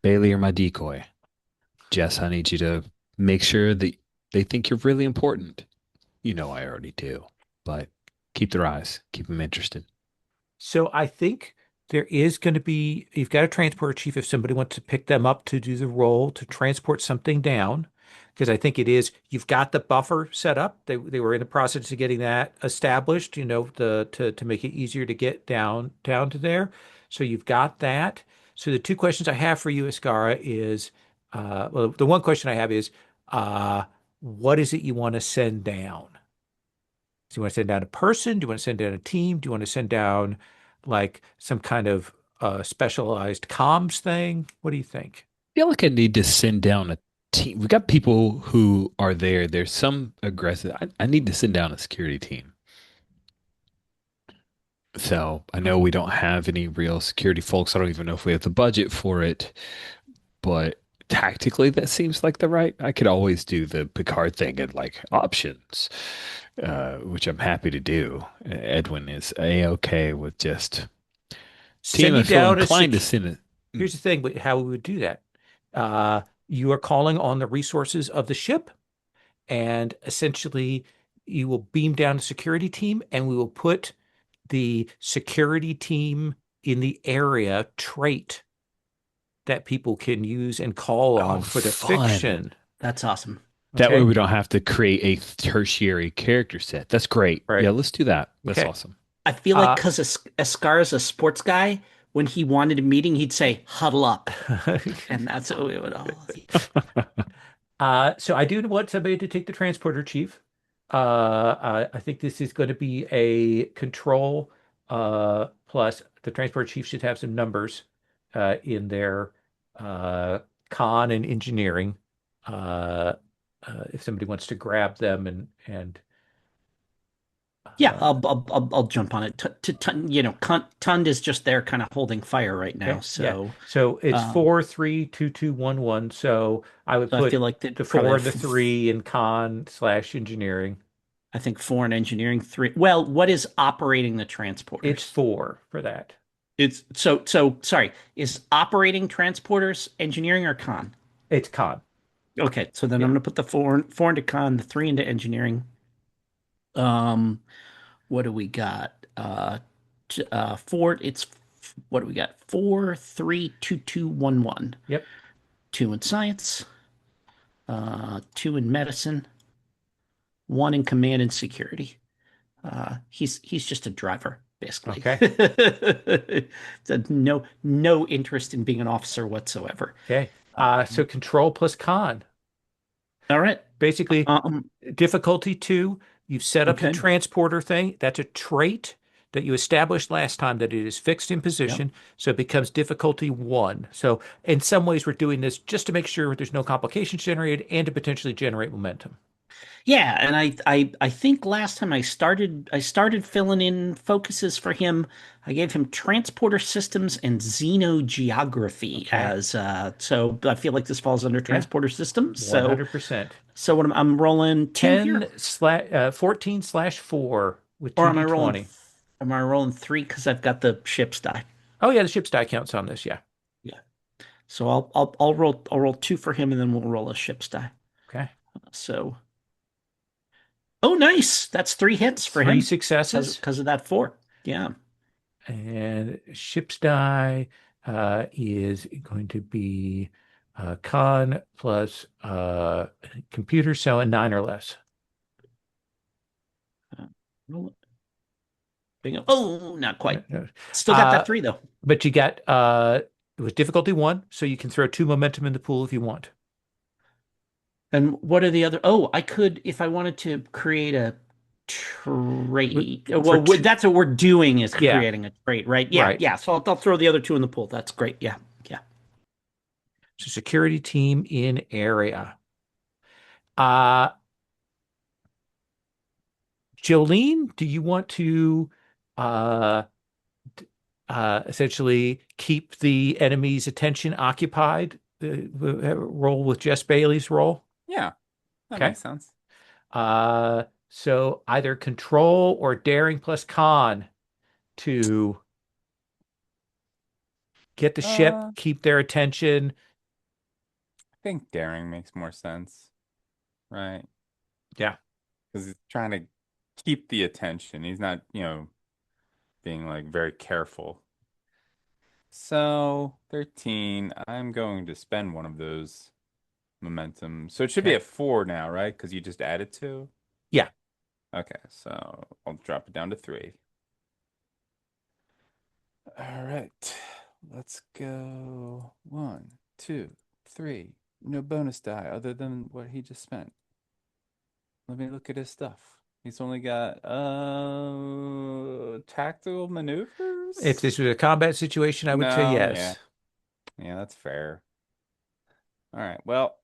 Bailey, you're my decoy. Jess, I need you to make sure that they think you're really important. You know I already do, but keep their eyes, keep them interested. So I think there is going to be, you've got a transporter chief if somebody wants to pick them up to do the role to transport something down. Because I think it is, you've got the buffer set up. They were in the process of getting that established, to make it easier to get down to there. So you've got that. So the two questions I have for you, Escarra, is, well, the one question I have is, what is it you want to send down? Do you want to send down a person? Do you want to send down a team? Do you want to send down like some kind of specialized comms thing? What do you think? I feel like I need to send down a team. We got people who are there. There's some aggressive. I need to send down a security team. So I know we don't have any real security folks. I don't even know if we have the budget for it, but tactically that seems like the right. I could always do the Picard thing and like options, which I'm happy to do. Edwin is a-okay with just team. I Sending feel down a inclined to sec send it. Here's the thing, how we would do that. You are calling on the resources of the ship, and essentially you will beam down a security team, and we will put the security team in the area trait that people can use and call on Oh, for the fun. fiction. That's awesome. That way Okay? we don't have to create a tertiary character set. That's great. Right. Yeah, let's do that. That's Okay. awesome. I feel like Uh, because Escar's a sports guy, when he wanted a meeting, he'd say, huddle up. And that's what we would all. So I do want somebody to take the transporter chief. I think this is going to be a control plus the transporter chief should have some numbers in their con and engineering. If somebody wants to grab them and Yeah, I'll jump on it. Tund is just there kind of holding fire right now. okay, So so it's um, 4-3-2-2-1-1. So I would so I put feel like they the probably 4 and have the 3 in con slash engineering. I think 4 in engineering, 3. Well, what is operating the transporters? It's 4 for that. It's so sorry. Is operating transporters engineering or con? It's con. Okay, so then Yeah. I'm gonna put the four into con, the 3 into engineering. What do we got? Four. It's what do we got? 4-3-2-2-1-1. Yep. 2 in science. 2 in medicine. 1 in command and security. He's just a driver, basically. Okay. No interest in being an officer whatsoever. Okay. So control plus con. All right. Basically, difficulty 2, you've set up the Okay. transporter thing. That's a trait that you established last time that it is fixed in position. So it becomes difficulty 1. So in some ways, we're doing this just to make sure there's no complications generated and to potentially generate momentum. Yeah, and I think last time I started filling in focuses for him. I gave him transporter systems and xenogeography Okay. as so I feel like this falls under transporter systems. So 100%. so what I'm rolling 2 here, 14/4 with or am I rolling 2d20. am I rolling 3 because I've got the ship's die? Oh yeah, the ship's die counts on this. Yeah. Yeah. So I'll roll 2 for him and then we'll roll a ship's die. Okay. So Oh, nice. That's 3 hits for Three him because successes. of that 4. Yeah. And ship's die is going to be con plus computer, so a 9 or less. Uh, roll- bingo. Oh, not No, quite. no. Still got that 3 though. But you got it was difficulty 1, so you can throw 2 momentum in the pool if you want. And what are the other? Oh, I could if I wanted to create a trait. For Well, two, that's what we're doing is yeah, creating a trait, right? Yeah, right. yeah. So I'll throw the other 2 in the pool. That's great. Yeah, yeah. So security team in area. Uh Jolene, do you want to uh essentially keep the enemy's attention occupied? Roll with Jess Bailey's role. Yeah, that Okay. makes sense. So either control or daring plus con to get the ship, I keep their attention. think daring makes more sense, right? Yeah. Because he's trying to keep the attention. He's not, being like very careful. So 13, I'm going to spend one of those momentum. So it should be Okay. at 4 now, right? Because you just added 2. Yeah. Okay, so I'll drop it down to 3. All right, let's go. 1, 2, 3. No bonus die other than what he just spent. Let me look at his stuff. He's only got tactical If maneuvers? this was a combat situation, I would say No, yeah. yes. Yeah, that's fair. All right. Well,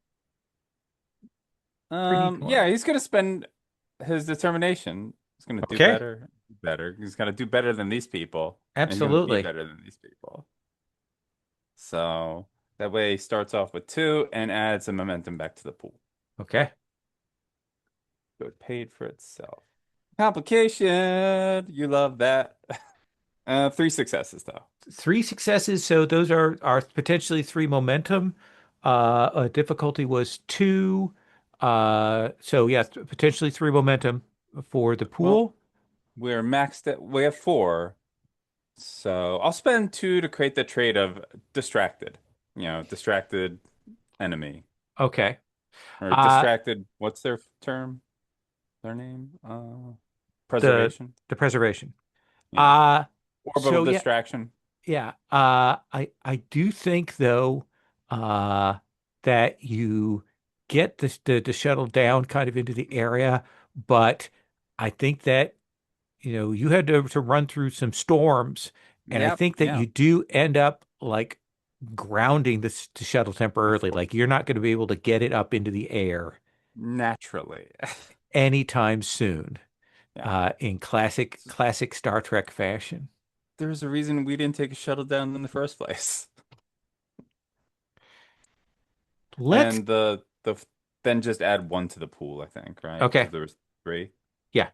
Three neat yeah, one. he's gonna spend his determination. He's gonna do Okay. better, better. He's gonna do better than these people, and he's gonna be Absolutely. better than these people. So that way he starts off with 2 and adds some momentum back to the pool. Okay. So it paid for itself. Complication. You love that. 3 successes though. 3 successes. So those are potentially 3 momentum. Difficulty was 2. So yeah, potentially 3 momentum for the Well, pool. we're maxed at we have 4. So I'll spend 2 to create the trait of distracted. Distracted enemy. Okay. Or Uh, distracted, what's their term? Their name? the Preservation. the preservation. Yeah. Uh, Orbital so yeah, distraction. yeah. I do think though, uh, that you get the shuttle down kind of into the area, but I think that you had to run through some storms, and I Yep, think that yeah. you do end up like grounding the shuttle temporarily. Like you're not going to be able to get it up into the air Naturally. anytime soon, Yeah. in classic Star Trek fashion. There's a reason we didn't take a shuttle down in the first place. Let's And the then just add 1 to the pool, I think, right? Okay. Because there was 3. Yeah.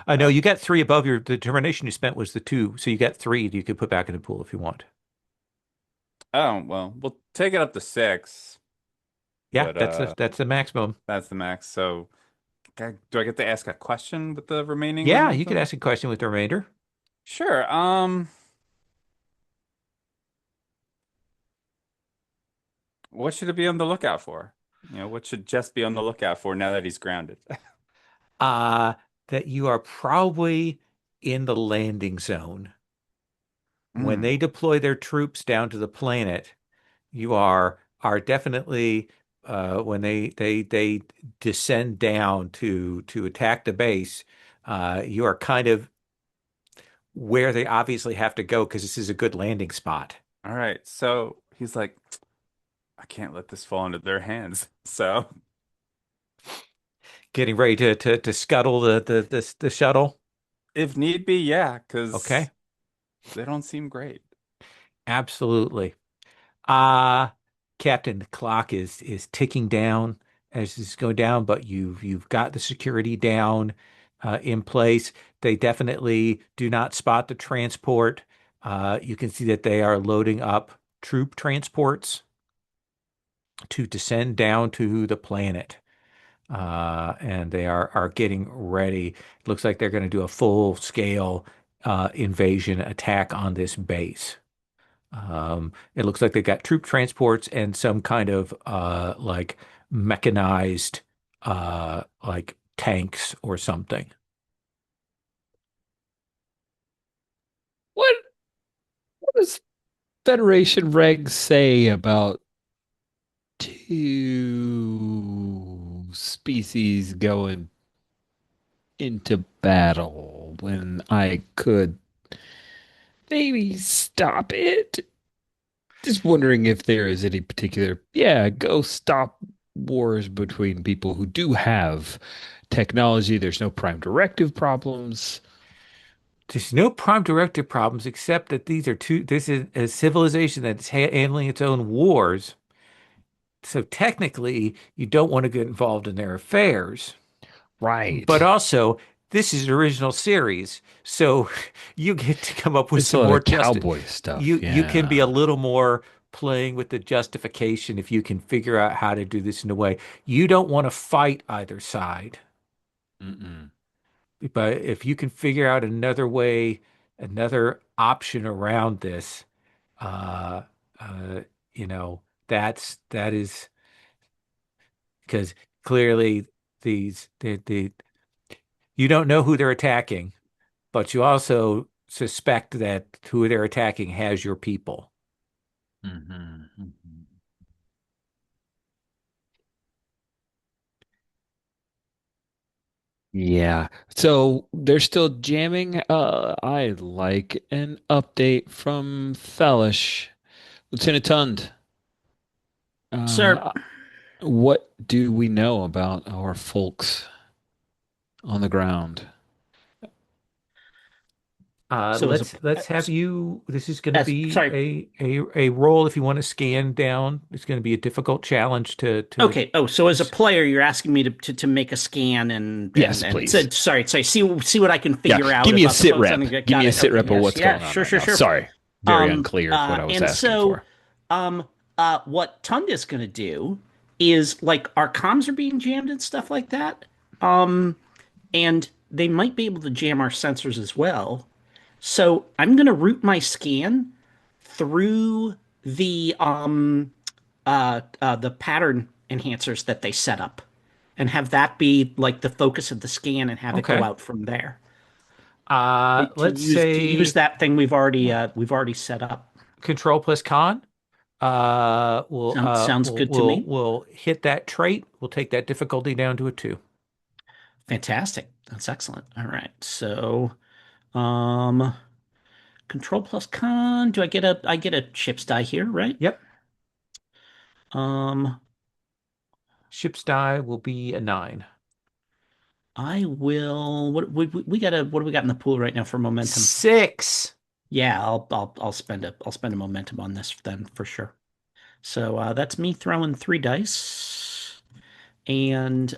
I know Oh. you got 3 above the determination you spent was the 2, so you got 3 that you could put back in the pool if you want. Oh, well, we'll take it up to 6, Yeah, but that's the maximum. that's the max. So do I get to ask a question with the remaining Yeah, you could momentum? ask a question with the remainder. Sure. What should it be on the lookout for? What should Jess be on the lookout for now that he's grounded? Uh, that you are probably in the landing zone. When Hmm. they deploy their troops down to the planet, you are definitely when they descend down to attack the base, you are kind of where they obviously have to go because this is a good landing spot. All right. So he's like, I can't let this fall into their hands. So Getting ready to scuttle the shuttle. if need be, yeah, because Okay, they don't seem great. absolutely. Uh Captain, the clock is ticking down as this is going down, but you've got the security down in place. They definitely do not spot the transport. You can see that they are loading up troop transports to descend down to the planet. and they are getting ready. It looks like they're going to do a full scale invasion attack on this base. It looks like they got troop transports and some kind of like mechanized like tanks or something. What does Federation regs say about two species going into battle when I could maybe stop it? Just wondering if there is any particular, yeah, go stop wars between people who do have technology. There's no prime directive problems. There's no prime directive problems except that these are two. This is a civilization that's handling its own wars. So technically, you don't want to get involved in their affairs. But Right. also, this is an original series, so you get to come up with It's a some lot more of justice. cowboy stuff. You can be a Yeah. little more playing with the justification if you can figure out how to do this in a way. You don't want to fight either side, Mm-mm. but if you can figure out another way, another option around this, uh, uh, you know, that is because clearly the you don't know who they're attacking. But you also suspect that who they're attacking has your people. Mhm, mhm. Yeah. So they're still jamming. I'd like an update from Thalish. Lieutenant Tund, Sir. uh, what do we know about our folks on the ground? So Let's have you. This is going to as be sorry. a roll if you want to scan down. It's going to be a difficult challenge to. Okay. Oh, so as a player, you're asking me to make a scan Yes, and please. sorry, see what I can Yeah, figure out give me a about the sit folks rep. on Give got me a it. sit Okay. rep of Yes. what's Yeah. going on Sure. right Sure. now. Sure. Sorry, very unclear what I was And asking so for. um what Tunda's gonna do is like our comms are being jammed and stuff like that. Um, and they might be able to jam our sensors as well. So I'm gonna route my scan through the pattern enhancers that they set up and have that be like the focus of the scan and have it go Okay. out from there Let's to use say that thing we've already set up. Control plus Con. We'll Sounds good to me. we'll hit that trait. We'll take that difficulty down to a 2. Fantastic. That's excellent. All right. So um control plus con. Do I get a chips die here, right? Yep. Um Ship's die will be a 9. I will we got a what do we got in the pool right now for momentum? 6. Yeah, I'll spend a momentum on this then for sure. So that's me throwing 3 dice. And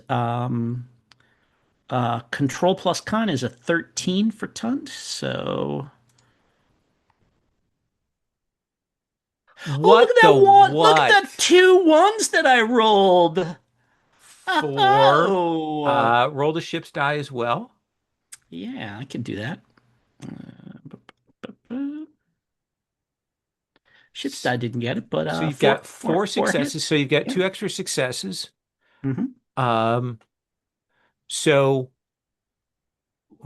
control plus con is a 13 for Tund. So oh, look What at the that one. Look at that what? 2 1s that I rolled. 4. Oh, Roll the ship's die as well. yeah, I can do that. Ship's die didn't get it, but So you've got four four successes. So hits. you've got Yeah. 2 extra successes. Hmm. Um, so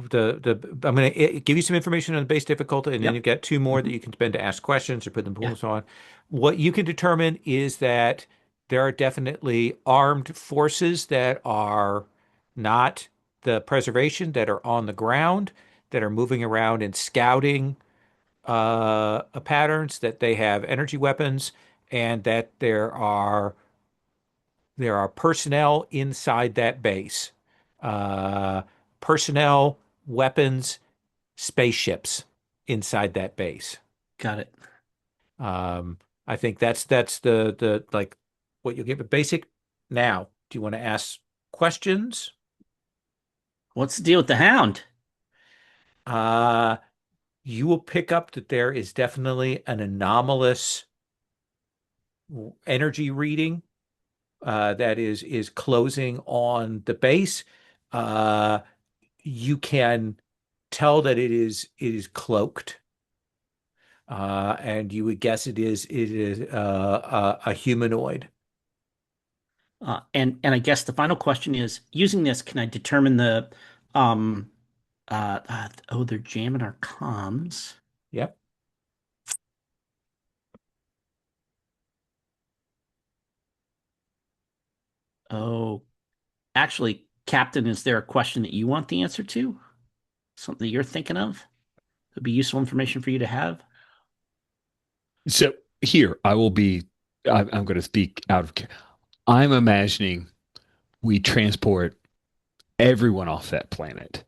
the I'm going to give you some information on the base difficulty, and then you've Yep. got 2 more that Hmm. you can spend to ask questions or put them Yeah. pools on. What you can determine is that there are definitely armed forces that are not the preservation, that are on the ground, that are moving around and scouting patterns, that they have energy weapons, and that there are personnel inside that base. Uh, Personnel, weapons, spaceships inside that base. Got it. Um, I think that's the like what you'll get. But basic now, do you want to ask questions? What's the deal with the hound? Uh, you will pick up that there is definitely an anomalous energy reading that is closing on the base. Uh, you can tell that it is cloaked, and you would guess it is a humanoid. And I guess the final question is, using this, can I determine the um oh, they're jamming our comms. Yep. Oh, actually, Captain, is there a question that you want the answer to? Something that you're thinking of? Would be useful information for you to have? So here, I'm going to speak out of care. I'm imagining we transport everyone off that planet,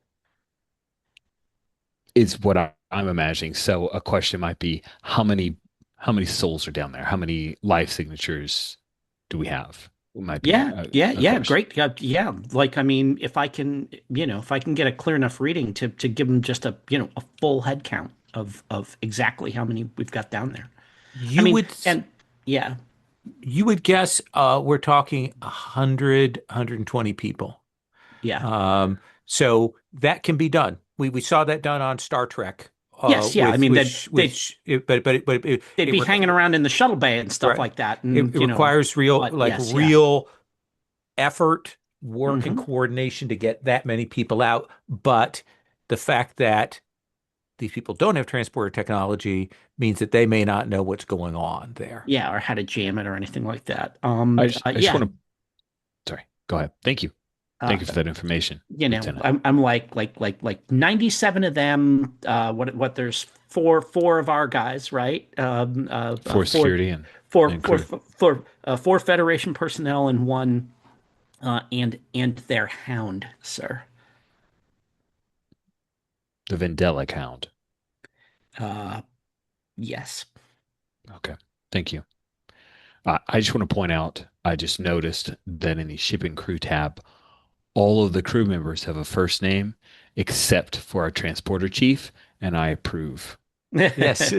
is what I'm imagining. So a question might be, how many souls are down there? How many life signatures do we have? Might be Yeah, yeah, a yeah, question. great. Yeah, like I mean, if I can get a clear enough reading to give them just a full head count of exactly how many we've got down there. I You mean, would and yeah, you would guess we're talking 120 people. yeah. So that can be done. We saw that done on Star Trek. Yes, yeah. I With mean that they'd it be hanging around in the shuttle bay and stuff right. like that, It and requires real but yes, yeah. real effort, work, and Hmm. coordination to get that many people out. But the fact that these people don't have transporter technology means that they may not know what's going on there. Yeah, or how to jam it or anything like that. I just Yeah. want to, sorry, go ahead. Thank you. Uh, Thank you for that information, Lieutenant. I'm like 97 of them. What there's four of our guys, right? For security and crew. Four Federation personnel and one and their hound, sir. The Vendelic Hound. Uh, yes. Okay. Thank you. I just want to point out, I just noticed that in the shipping crew tab, all of the crew members have a first name except for our transporter chief, and I approve. Yes.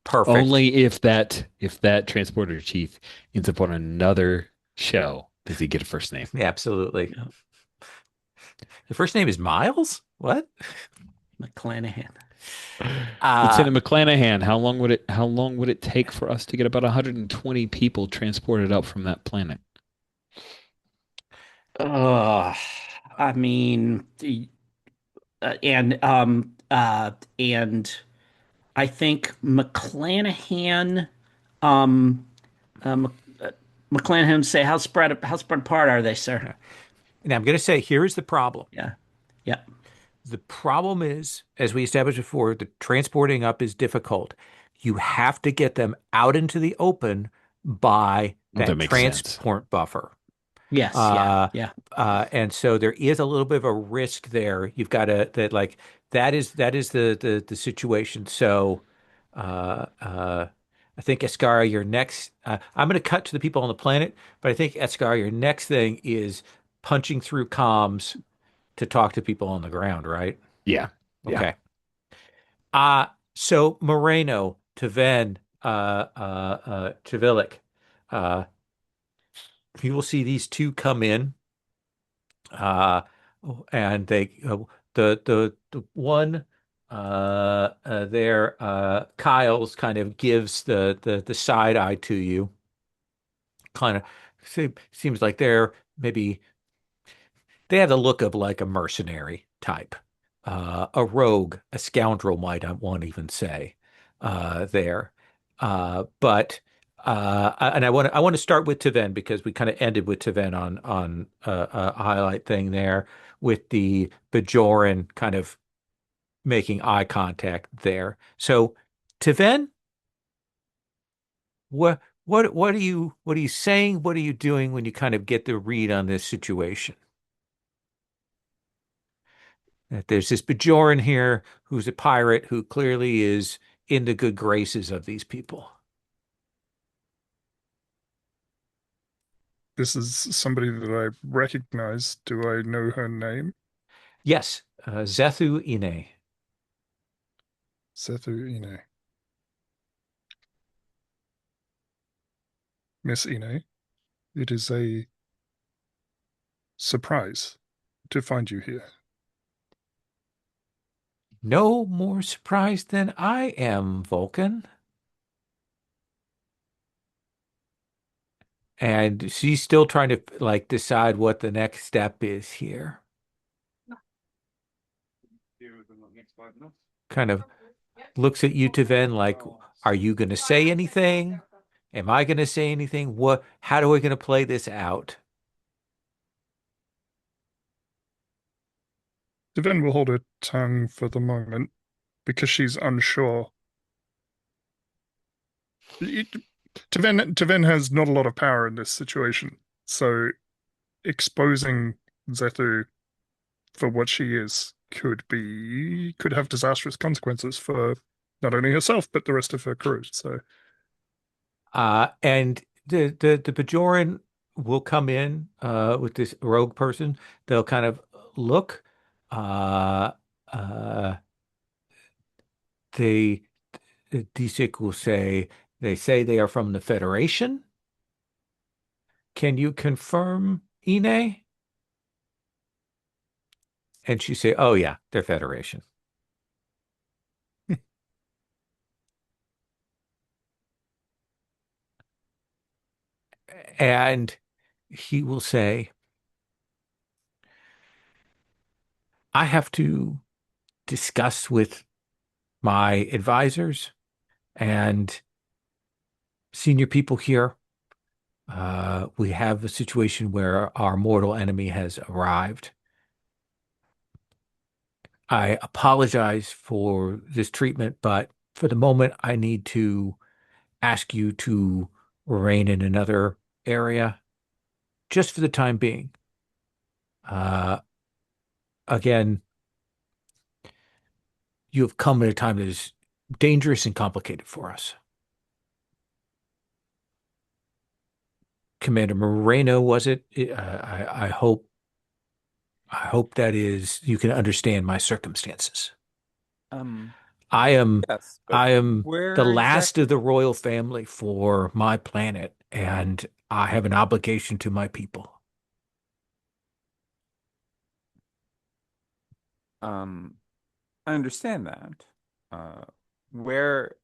Perfect. Only if that transporter chief ends up on another show does he get a first name. Yeah, absolutely. The first name is Miles? What? McClanahan. Uh, Lieutenant McClanahan, how long would it take for us to get about 120 people transported up from that planet? Uh, I mean, and I think McClanahan, um, uh, Mc, McClanahan say how spread apart are they, sir? Now I'm going to say here is the problem. Yeah, yeah, The problem is, as we established before, the transporting up is difficult. You have to get them out into the open by Well, that that makes sense. transport buffer. yes, yeah, Uh, yeah. and so there is a little bit of a risk there. You've got to that like that is the situation. So I think Escarra, your next. I'm going to cut to the people on the planet, but I think Escarra, your next thing is punching through comms to talk to people on the ground, right? Yeah. Yeah. Okay. So Moreno, Taven, Chivilic, uh, you will see these two come in. Uh, and the one there Kyle's kind of gives the side eye to you. Kind of seems like they're maybe they have the look of like a mercenary type, a rogue, a scoundrel, might I want to even say, there. But and I want to start with Taven because we kind of ended with Taven on a highlight thing there with the Bajoran kind of making eye contact there. So Taven, what are you saying? What are you doing when you kind of get the read on this situation? That there's this Bajoran here who's a pirate who clearly is in the good graces of these people. This is somebody that I recognize. Do I know her name? Yes, Zethu Ine. Sethu Ine. Miss Ine. It is a surprise to find you here. No more surprised than I am, Vulcan. And she's still trying to like decide what the next step is here. Kind of looks at you, Taven, like, are you going to say anything? Am I going to say anything? How are we going to play this out? Devin will hold her tongue for the moment because she's unsure. Devin has not a lot of power in this situation, so exposing Zethu for what she is could have disastrous consequences for not only herself but the rest of her crew. So And the Bajoran will come in with this rogue person. They'll kind of look. Uh, uh, they Disik will say they say they are from the Federation. Can you confirm, Ine? And she say, "Oh yeah, they're Federation." And he will say, "I have to discuss with my advisors and senior people here. We have a situation where our mortal enemy has arrived. I apologize for this treatment, but for the moment, I need to ask you to remain in another area just for the time being. Uh, Again, you have come at a time that is dangerous and complicated for us." Commander Moreno, was it? I hope that is you can understand my circumstances. Um, I am yes, but I am the where last exactly? of the royal family for my planet, and I have an obligation to my people. Um, I understand that. Uh, where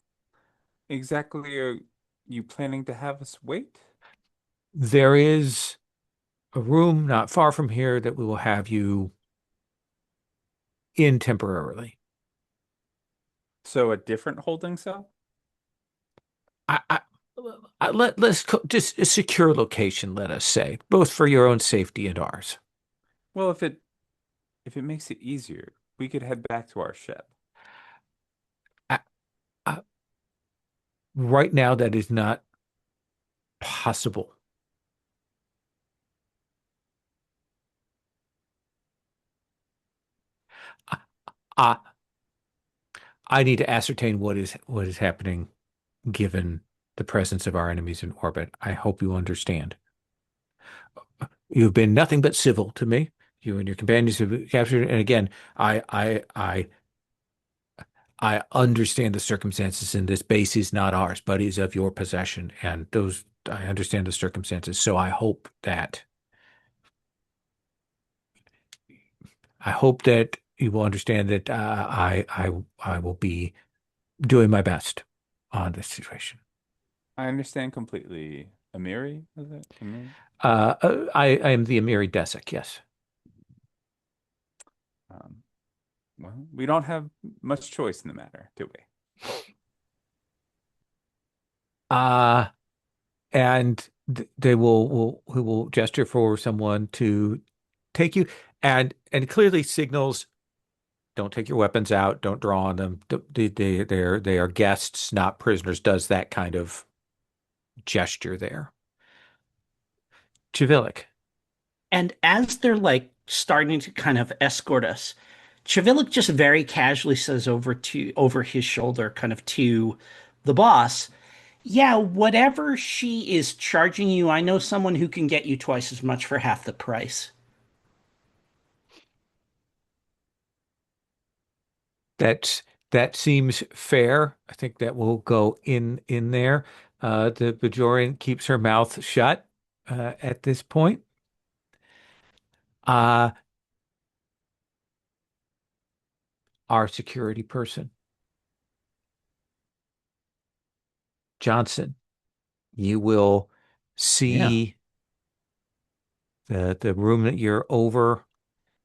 exactly are you planning to have us wait? There is a room not far from here that we will have you in temporarily. So a different holding cell? I, I, just a secure location, let us say, both for your own safety and ours. Well, if it makes it easier, we could head back to our ship. I, I, right now, that is not possible. I, I, I need to ascertain what is happening given the presence of our enemies in orbit. I hope you understand. You've been nothing but civil to me. You and your companions have been captured. And again, I understand the circumstances, and this base is not ours, but is of your possession. And those, I understand the circumstances. So I hope that you will understand that I will be doing my best on this situation. I understand completely. Amiri, is it? Amiri? I am the Amiri Desik, yes. Um, well, we don't have much choice in the matter, do we? Uh, and they who will gesture for someone to take you and clearly signals, don't take your weapons out, don't draw on them. They are guests, not prisoners, does that kind of gesture there. Chivilic. And as they're like starting to kind of escort us, Chavilik just very casually says over his shoulder, kind of to the boss, "Yeah, whatever she is charging you, I know someone who can get you twice as much for half the price." That's that seems fair. I think that will go in there. The Bajorian keeps her mouth shut at this point. Uh, our security person, Johnson, you will Yeah. see the room that you're over.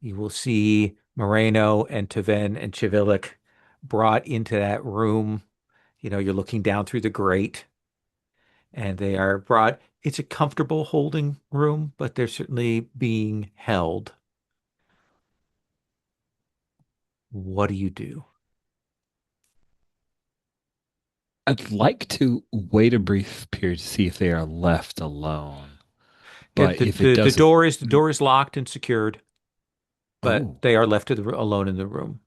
You will see Moreno and Taven and Chivilik brought into that room. You're looking down through the grate, and they are brought. It's a comfortable holding room, but they're certainly being held. What do you do? I'd like to wait a brief period to see if they are left alone. Good. But The, if it the, the doesn't, door is the door is locked and secured, but oh, they are left alone in the room.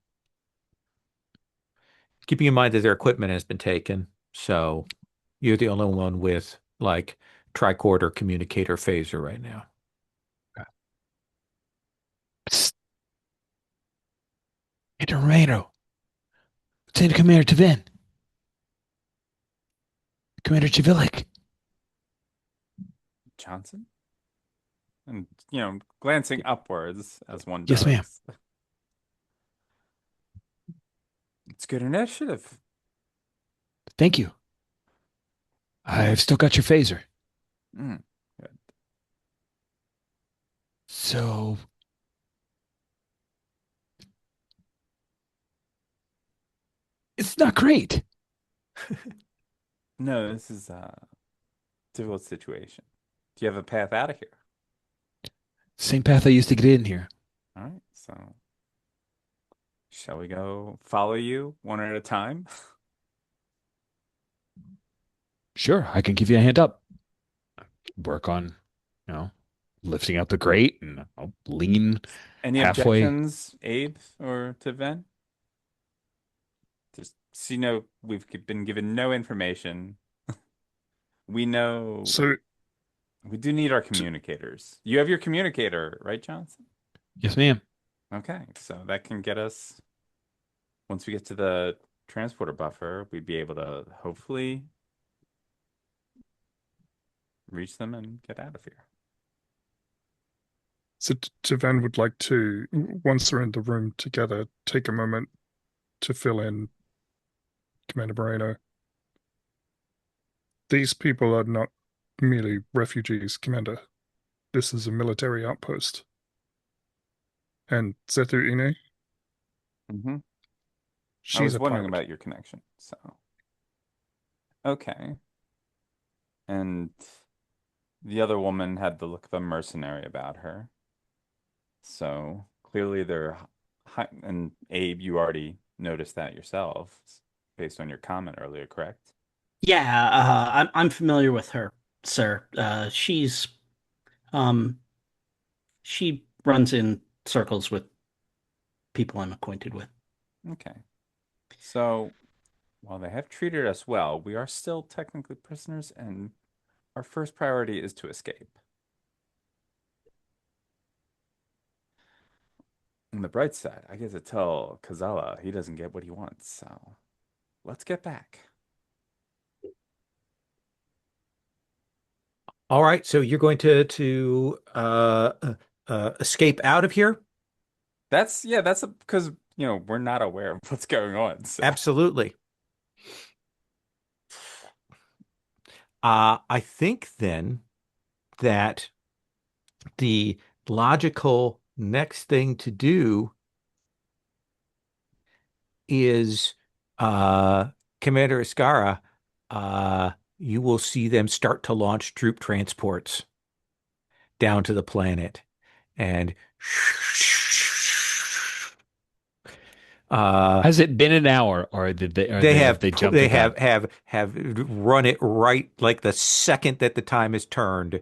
Keeping in mind that their equipment has been taken, so you're the only one with like tricorder communicator phaser right now. psst, Intermano, send Commander Tavin, Commander Chivilik. Johnson? And, glancing upwards as one Yes, ma'am. does. It's good initiative. Thank you. I've still got your phaser. Mm, good. So it's not great. No, this is a difficult situation. Do you have a path out of here? Same path I used to get in here. All right, so shall we go follow you one at a time? Sure, I can give you a hand up. Work on, you know, lifting up the grate and I'll lean Any halfway. objections, Abe or to Ven? Just so you know, we've been given no information. We know So, we do need our t- communicators. You have your communicator, right, Johnson? Yes, ma'am. Okay, so that can get us, once we get to the transporter buffer, we'd be able to hopefully reach them and get out of here. so Tavan would like to, once they're in the room together, take a moment to fill in Commander Moreno. These people are not merely refugees, Commander. This is a military outpost. And Zethu Ine, Mm-hmm. I she's was a wondering pilot. about your connection. So, okay. And the other woman had the look of a mercenary about her. So clearly they're high, and Abe, you already noticed that yourself based on your comment earlier, correct? Yeah, I'm familiar with her, sir. Um, she runs in circles with people I'm acquainted with. Okay. So while they have treated us well, we are still technically prisoners, and our first priority is to escape. On the bright side, I get to tell Kazala he doesn't get what he wants, so let's get back. All right, so you're going to escape out of here? That's because we're not aware of what's going on. So Absolutely. I think then that the logical next thing to do is Commander Escarra, you will see them start to launch troop transports down to the planet. And Has it been an hour or have they jumped the they gun? have run it right like the second that the time is turned,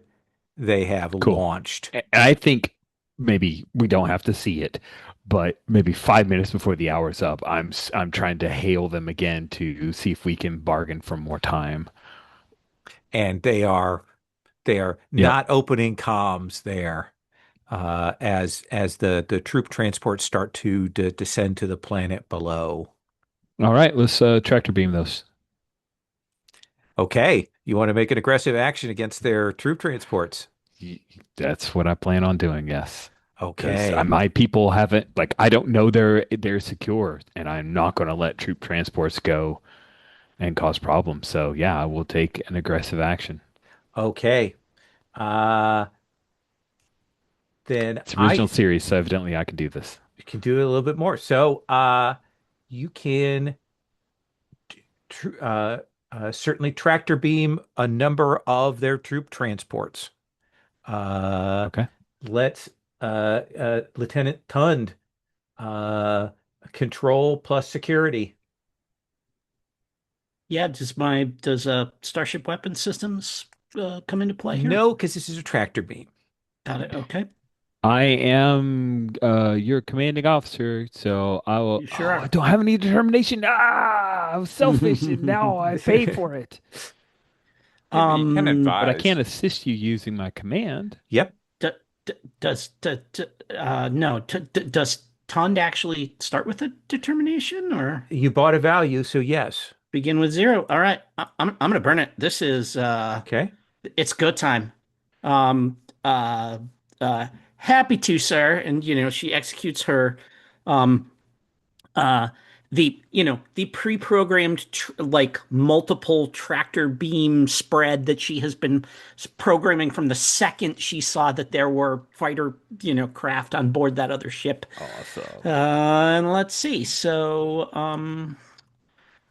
they have Cool. launched. And I think maybe we don't have to see it, but maybe 5 minutes before the hour's up, I'm trying to hail them again to see if we can bargain for more time. And they are Yep. not opening comms there as the troop transports start to descend to the planet below. All right, let's tractor beam those. Okay. You want to make an aggressive action against their troop transports. That's what I plan on doing, yes. Because Okay. my people haven't, like, I don't know they're secure, and I'm not going to let troop transports go and cause problems. So yeah, I will take an aggressive action. Okay. Uh, then It's I original series, so evidently I can do this. can do a little bit more. So, you can tr certainly tractor beam a number of their troop transports. Uh, Okay. let Lieutenant Tund uh, control plus security. Yeah, does Starship Weapon Systems come into play here? No, because this is a tractor beam. Got it. Okay. I am your commanding officer, so I will. You sure Oh, I are. don't have any determination. I was selfish, and now I pay for it. Yeah, but you can But I can't advise. assist you using my command. Yep. D does no does Tond actually start with a determination or You bought a value, so yes. begin with zero? All right, I'm gonna burn it. This is Okay. it's go time. Um uh Happy to, sir. And she executes her um uh the pre-programmed like multiple tractor beam spread that she has been programming from the second she saw that there were fighter craft on board that other ship. Awesome. And let's see. So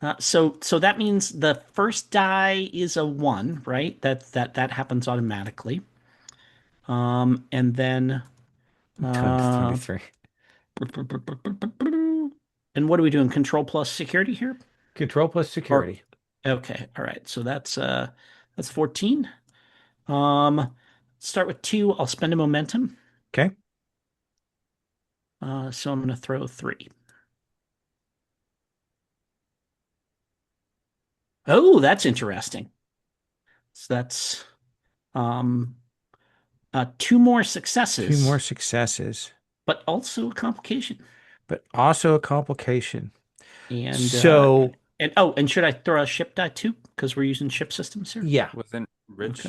that means the first die is a one, right? That happens automatically. And then Tons uh 23. and what are we doing? Control plus security here? Control plus Or security. okay, all right. So that's 14. Start with two. I'll spend a momentum. Okay. So I'm gonna throw three. Oh, that's interesting. So that's um two more Two more successes, successes, but also a complication. but also a complication. And So, and should I throw a ship die too? Because we're using ship systems here. yeah, Wasn't Okay. Rich,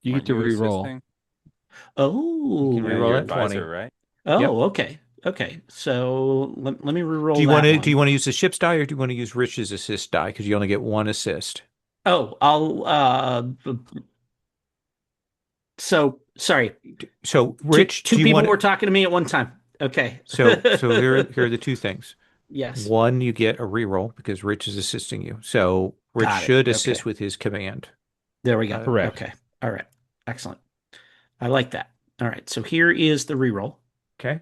You get weren't to you re-roll. assisting? you can Oh, Yeah, reroll your that 20. advisor, right? Yep. oh, okay. Okay. So let me Do re-roll you want that to do one. you want to use the ship's die or do you want to use Rich's assist die? Because you only get one assist. Oh, I'll so sorry. So, Two Rich, do two you people want to? were talking to me at one time. Okay. So here are the two things. Yes. One, you get a reroll because Rich is assisting you. So Rich Got it. should Okay. assist with his command. There we go. Correct. Okay. All right. Excellent. I like that. All right. So here is the reroll. Okay.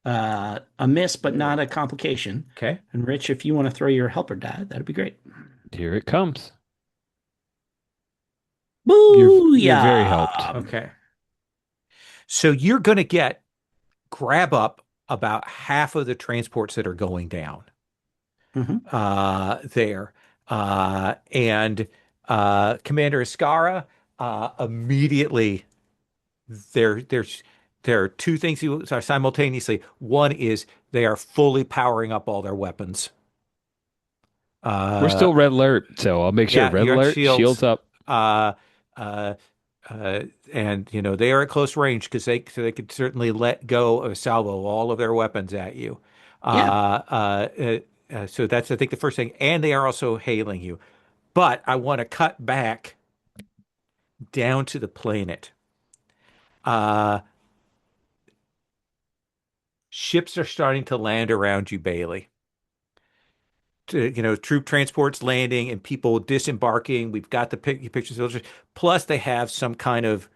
A miss, but not a complication. Okay. And Rich, if you want to throw your helper die, that'd be great. Here it comes. You're very helped. Booyah! Okay. So you're going to grab up about half of the transports that are going down Mhm. there. And Commander Escarra immediately there are two things you are simultaneously. One is they are fully powering up all their weapons. We're Uh, still red alert, so I'll make sure yeah, red you're at alert, shields. shields up. Uh, uh, and they are at close range because they could certainly let go of salvo all of their weapons at you. Yeah. So that's I think the first thing, and they are also hailing you. But I want to cut back down to the planet. Uh, Ships are starting to land around you, Bailey. Troop transports landing and people disembarking. We've got the pictures of those. Plus, they have some kind of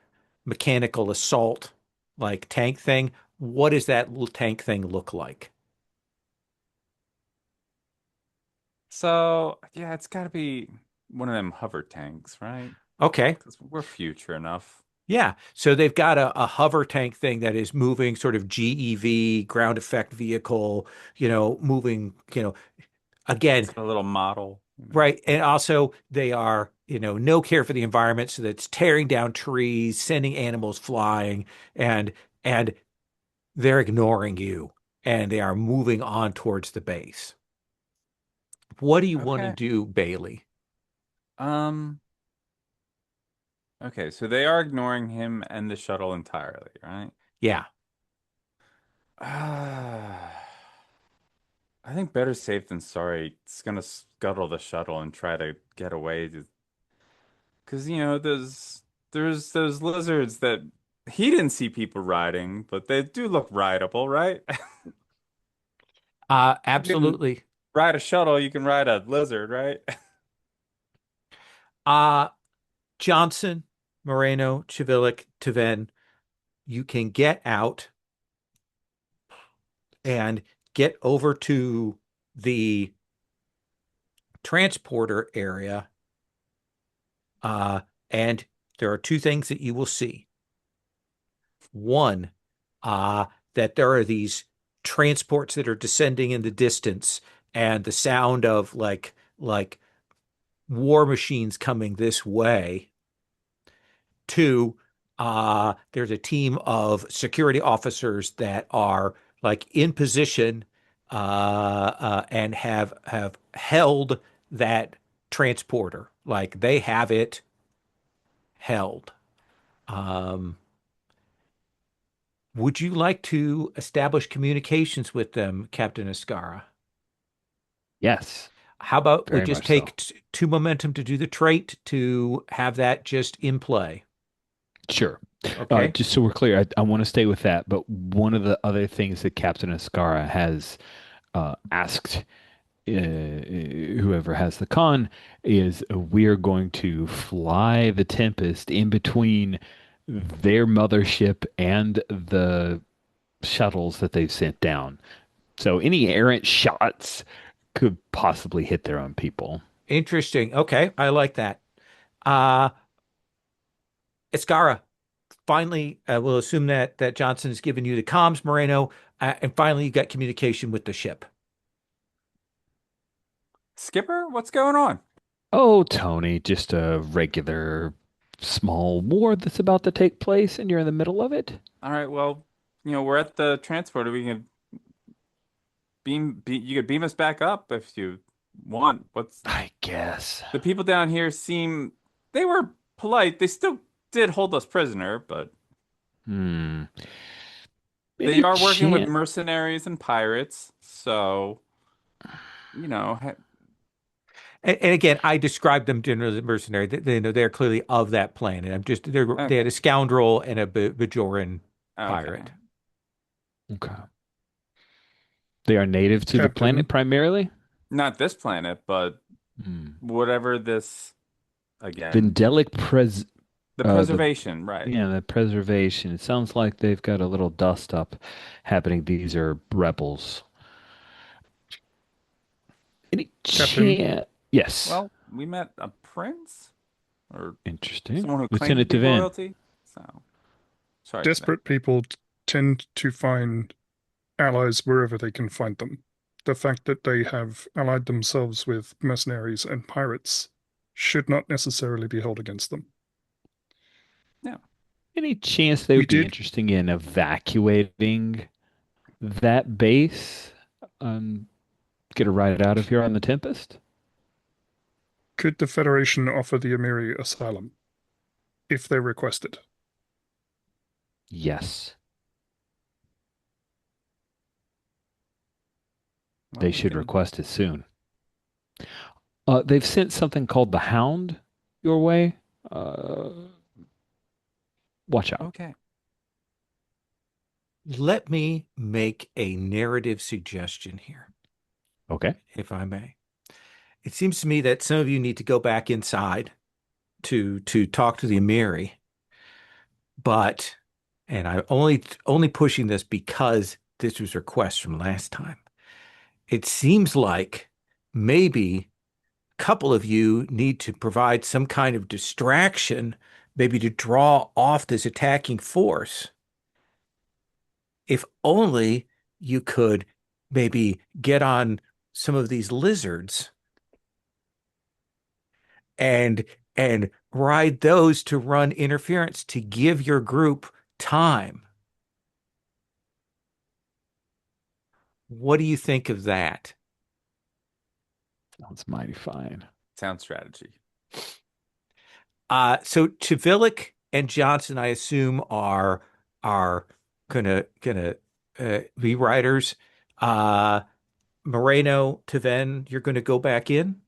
mechanical assault, like tank thing. What does that tank thing look like? So, yeah, it's got to be one of them hover tanks, right? Okay. Because we're future enough. Yeah. So they've got a hover tank thing that is moving sort of GEV, ground effect vehicle, moving, again, It's got a little model. right. And also they are, no care for the environment. So that's tearing down trees, sending animals flying, and they're ignoring you and they are moving on towards the base. What do you want to Okay. do, Bailey? Um, okay, so they are ignoring him and the shuttle entirely, right? Yeah. Ah, I think better safe than sorry. It's gonna scuttle the shuttle and try to get away. Because, there's those lizards that he didn't see people riding, but they do look rideable, right? You can Absolutely. ride a shuttle, you can ride a lizard, right? Uh, Johnson, Moreno, Chivilic, Taven, you can get out and get over to the transporter area. Uh, and there are two things that you will see. One, uh, that there are these transports that are descending in the distance, and the sound of like war machines coming this way. Two, there's a team of security officers that are like in position and have held that transporter, like they have it held. Um, would you like to establish communications with them, Captain Escarra? Yes, How about we very just much so. take two momentum to do the trait to have that just in play? Sure. Okay. Just so we're clear, I want to stay with that, but one of the other things that Captain Escarra has asked whoever has the con is we are going to fly the Tempest in between their mothership and the shuttles that they've sent down. So any errant shots could possibly hit their own people. Interesting. Okay, I like that. Uh Escara, finally, we'll assume that Johnson has given you the comms, Moreno, and finally you got communication with the ship. Skipper, what's going on? Oh, Tony, just a regular small war that's about to take place, and you're in the middle of it? All right, well, we're at the transporter. We can you could beam us back up if you want. What's I guess. the people down here they were polite. They still did hold us prisoner, but Hmm. they Any are working with chance? mercenaries and pirates. So, you know, ha- And again, I described them generally as mercenary. They're clearly of that planet. They had okay, a scoundrel and a Bajoran okay. pirate. Okay. They are native to the planet Captain, primarily? Not this planet, but Hmm. whatever this again. Vindelic pres The the preservation, right? yeah, the preservation. It sounds like they've got a little dust up happening. These are rebels. Any Captain, chance? Yes. Well, we met a prince or Interesting. someone who claimed to Lieutenant be Devan. royalty. So, sorry to that. desperate people tend to find allies wherever they can find them. The fact that they have allied themselves with mercenaries and pirates should not necessarily be held against them. Yeah. Any chance they We would be did. interesting in evacuating that base? Get a ride out of here on the Tempest? Could the Federation offer the Emiri asylum if they request it? Yes. Well, They we should can. request it soon. They've sent something called the Hound your way. Uh, watch out. Okay. Let me make a narrative suggestion here, Okay. if I may. It seems to me that some of you need to go back inside to talk to the Amiri, but and I'm only pushing this because this was a request from last time. It seems like maybe a couple of you need to provide some kind of distraction, maybe to draw off this attacking force. If only you could maybe get on some of these lizards and and ride those to run interference to give your group time. What do you think of that? Sounds mighty fine. Sound strategy. So Chivilic and Johnson, I assume, are gonna be riders. Moreno, Taven, you're gonna go back in.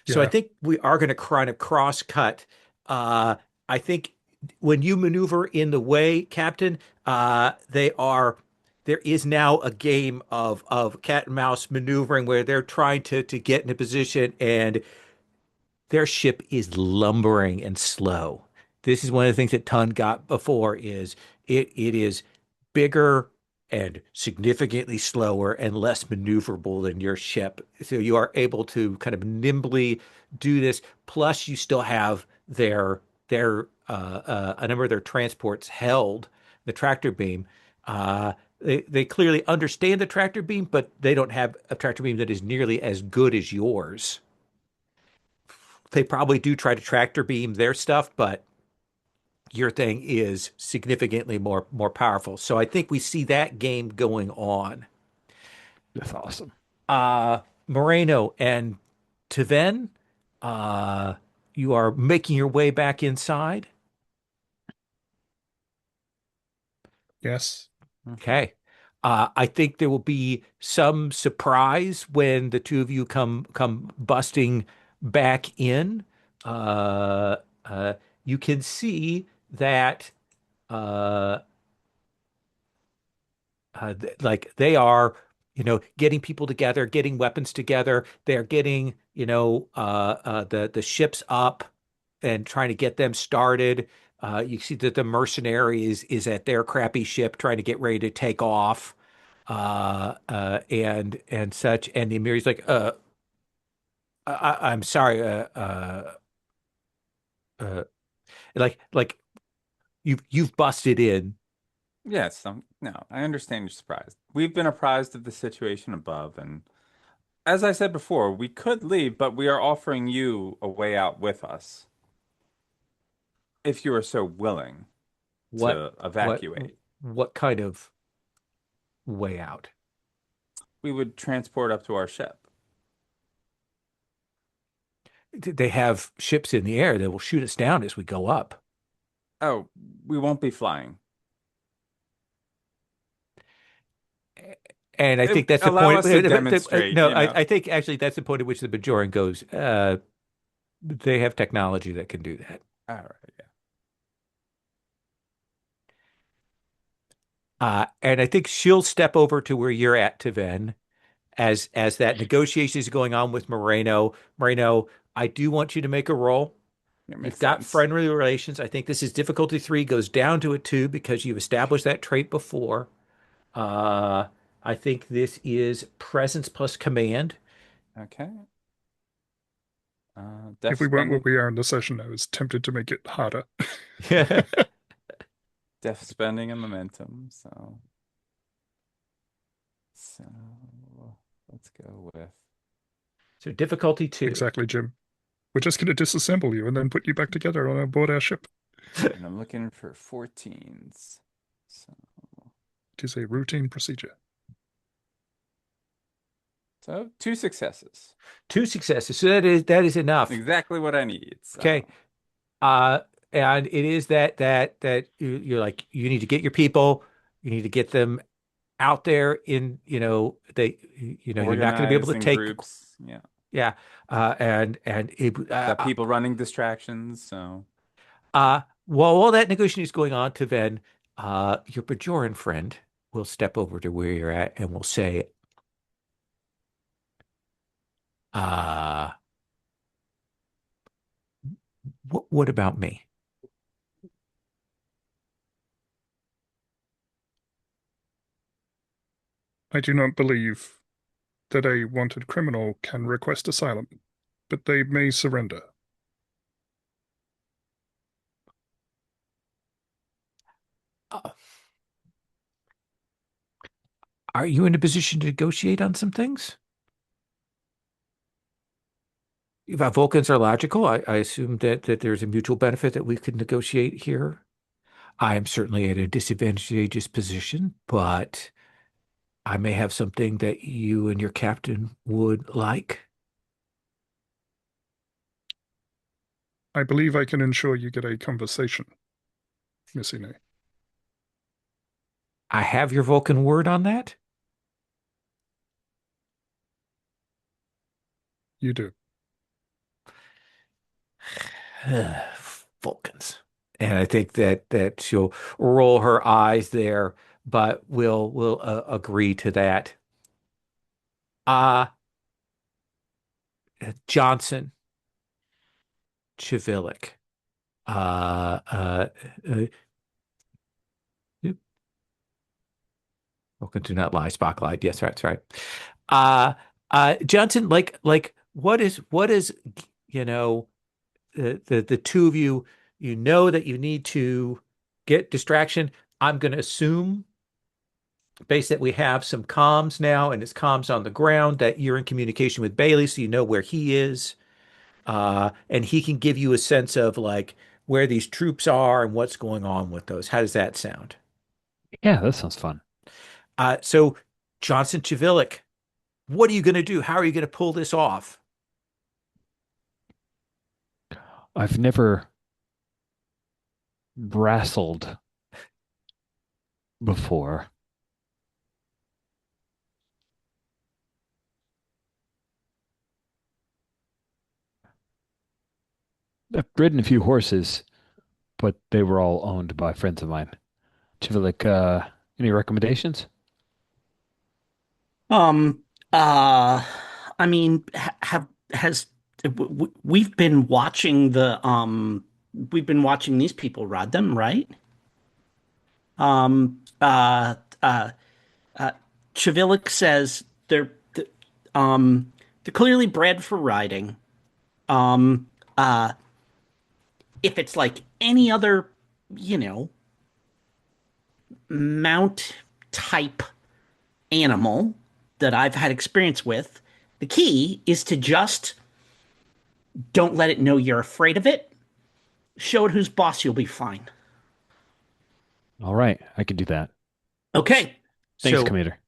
So I Yeah. think we are gonna kind of cross cut. Uh, I think when you maneuver in the way, Captain, they are. There is now a game of cat and mouse maneuvering where they're trying to get in a position and their ship is lumbering and slow. This is one of the things that Ton got before is it is bigger and significantly slower and less maneuverable than your ship. So you are able to kind of nimbly do this. Plus, you still have their a number of their transports held the tractor beam. They clearly understand the tractor beam, but they don't have a tractor beam that is nearly as good as yours. They probably do try to tractor beam their stuff, but your thing is significantly more powerful. So I think we see that game going on. That's awesome. Moreno and Taven, uh, you are making your way back inside. Yes. Okay. I think there will be some surprise when the two of you come busting back in. Uh, uh, you can see that uh, like they are, getting people together, getting weapons together. They're getting, the ships up and trying to get them started. You see that the mercenary is at their crappy ship trying to get ready to take off, and such. And the Emiri's like, I'm sorry, uh, like you've busted in. Yes, no, I understand you're surprised. We've been apprised of the situation above, and as I said before, we could leave, but we are offering you a way out with us if you are so willing What to what evacuate. what kind of way out? We would transport up to our ship. They have ships in the air that will shoot us down as we go up. Oh, we won't be flying. And I think that's the Allow point. us to demonstrate, No, I think actually that's the point at which the Bajoran goes. They have technology that can do that. All right, yeah. And I think she'll step over to where you're at, Taven, as that negotiation is going on with Moreno. Moreno, I do want you to make a roll. It You've makes got sense. friendly relations. I think this is difficulty 3 goes down to a 2 because you've established that trait before. Uh, I think this is presence plus command. Okay. If Def we weren't where spending, we are in the session, I was tempted to make it harder. def spending and momentum. So let's go with. So difficulty 2. Exactly, Jim. We're just going to disassemble you and then put you back together on board our ship. And I'm looking for 14s. So, It is a routine procedure. so 2 successes. 2 successes. So that is enough. Exactly what I need. So. Okay. Uh, and it is that you're like you need to get your people, you need to get them out there in, you're not going to be able Organize to in take, groups. Yeah. yeah, and it, Got people running distractions. So while all that negotiation is going on, to then your Bajoran friend will step over to where you're at and will say, uh, what about me? I do not believe that a wanted criminal can request asylum, but they may surrender. Uh, are you in a position to negotiate on some things? If Vulcans are logical, I assume that there's a mutual benefit that we could negotiate here. I am certainly at a disadvantageous position, but I may have something that you and your captain would like. I believe I can ensure you get a conversation, Miss Ine. I have your Vulcan word on that. You do. Vulcans. And I think that she'll roll her eyes there, but will agree to that. Uh Johnson, Chivilic. Uh, uh, uh, Vulcans do not lie. Spock lied. Yes, that's right. Uh, Johnson, what is, you know, the two of you, you know that you need to get distraction. I'm going to assume, based that we have some comms now, and it's comms on the ground, that you're in communication with Bailey, so you know where he is, and he can give you a sense of like where these troops are and what's going on with those. How does that sound? Yeah, that sounds fun. So Johnson Chivilic, what are you going to do? How are you going to pull this off? I've never wrestled before. I've ridden a few horses, but they were all owned by friends of mine. Chivalik, any recommendations? Um, uh, I mean, have has we've been watching we've been watching these people ride them, right? Um, uh, uh, uh, Chivilic says they're clearly bred for riding. Um, uh, if it's like any other, you know, mount type animal that I've had experience with, the key is to just don't let it know you're afraid of it. Show it who's boss, you'll be fine. All right, I can do that. Okay. Thanks, So, Commander.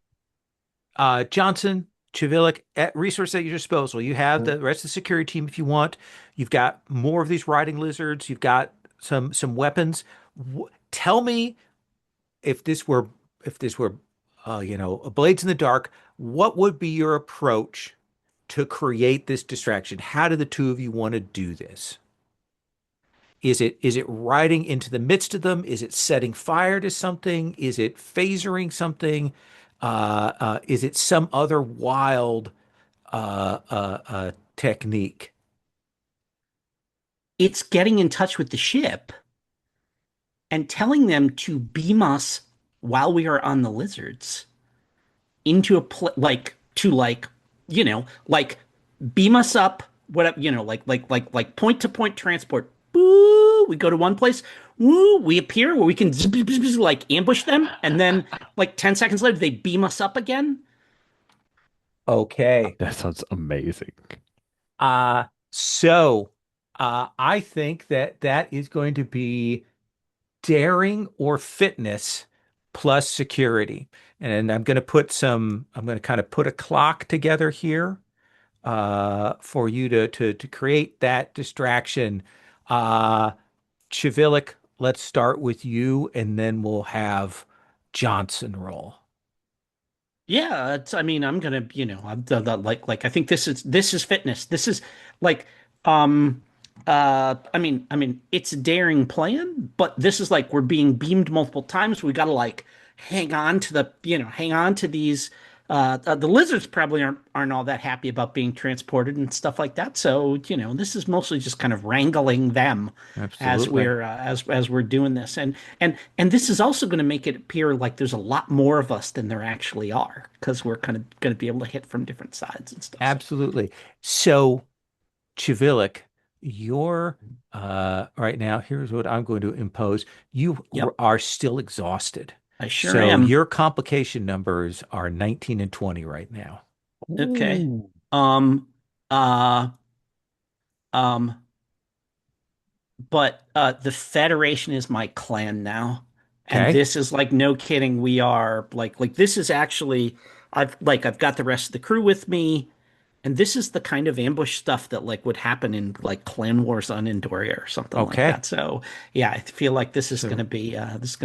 Johnson, Chivilic, at resource at your disposal. You have the rest of the security team if you want. You've got more of these riding lizards. You've got some weapons. Tell me if this were blades in the dark. What would be your approach to create this distraction? How do the two of you want to do this? Is it riding into the midst of them? Is it setting fire to something? Is it phasering something? Is it some other wild technique? It's getting in touch with the ship and telling them to beam us while we are on the lizards into a like to like like beam us up whatever like point to point transport. Boo, we go to one place. Woo, we appear where we can like ambush them, and then like 10 seconds later they beam us up again. Okay. That sounds amazing. Uh, so I think that is going to be daring or fitness plus security. And I'm going to kind of put a clock together here for you to create that distraction. Uh, Chivilic, let's start with you, and then we'll have Johnson roll. Yeah, I mean, I'm gonna, I'm like I think this is fitness. This is like, um, I mean, it's a daring plan, but this is like we're being beamed multiple times. We gotta like hang on to these. The lizards probably aren't all that happy about being transported and stuff like that. So, this is mostly just kind of wrangling them as Absolutely. we're doing this, and this is also going to make it appear like there's a lot more of us than there actually are because we're kind of going to be able to hit from different sides and stuff. So, Absolutely. So, Chivilic, you're right now, here's what I'm going to impose. You yep, are still exhausted. I sure So am. your complication numbers are 19 and 20 right now. Okay. Ooh. Um, uh, um, but the Federation is my clan now. And Okay. this is like no kidding. We are like this is actually I've got the rest of the crew with me. And this is the kind of ambush stuff that like would happen in like Clan Wars on Andoria or something like Okay. that. So yeah, I feel like this is going So to be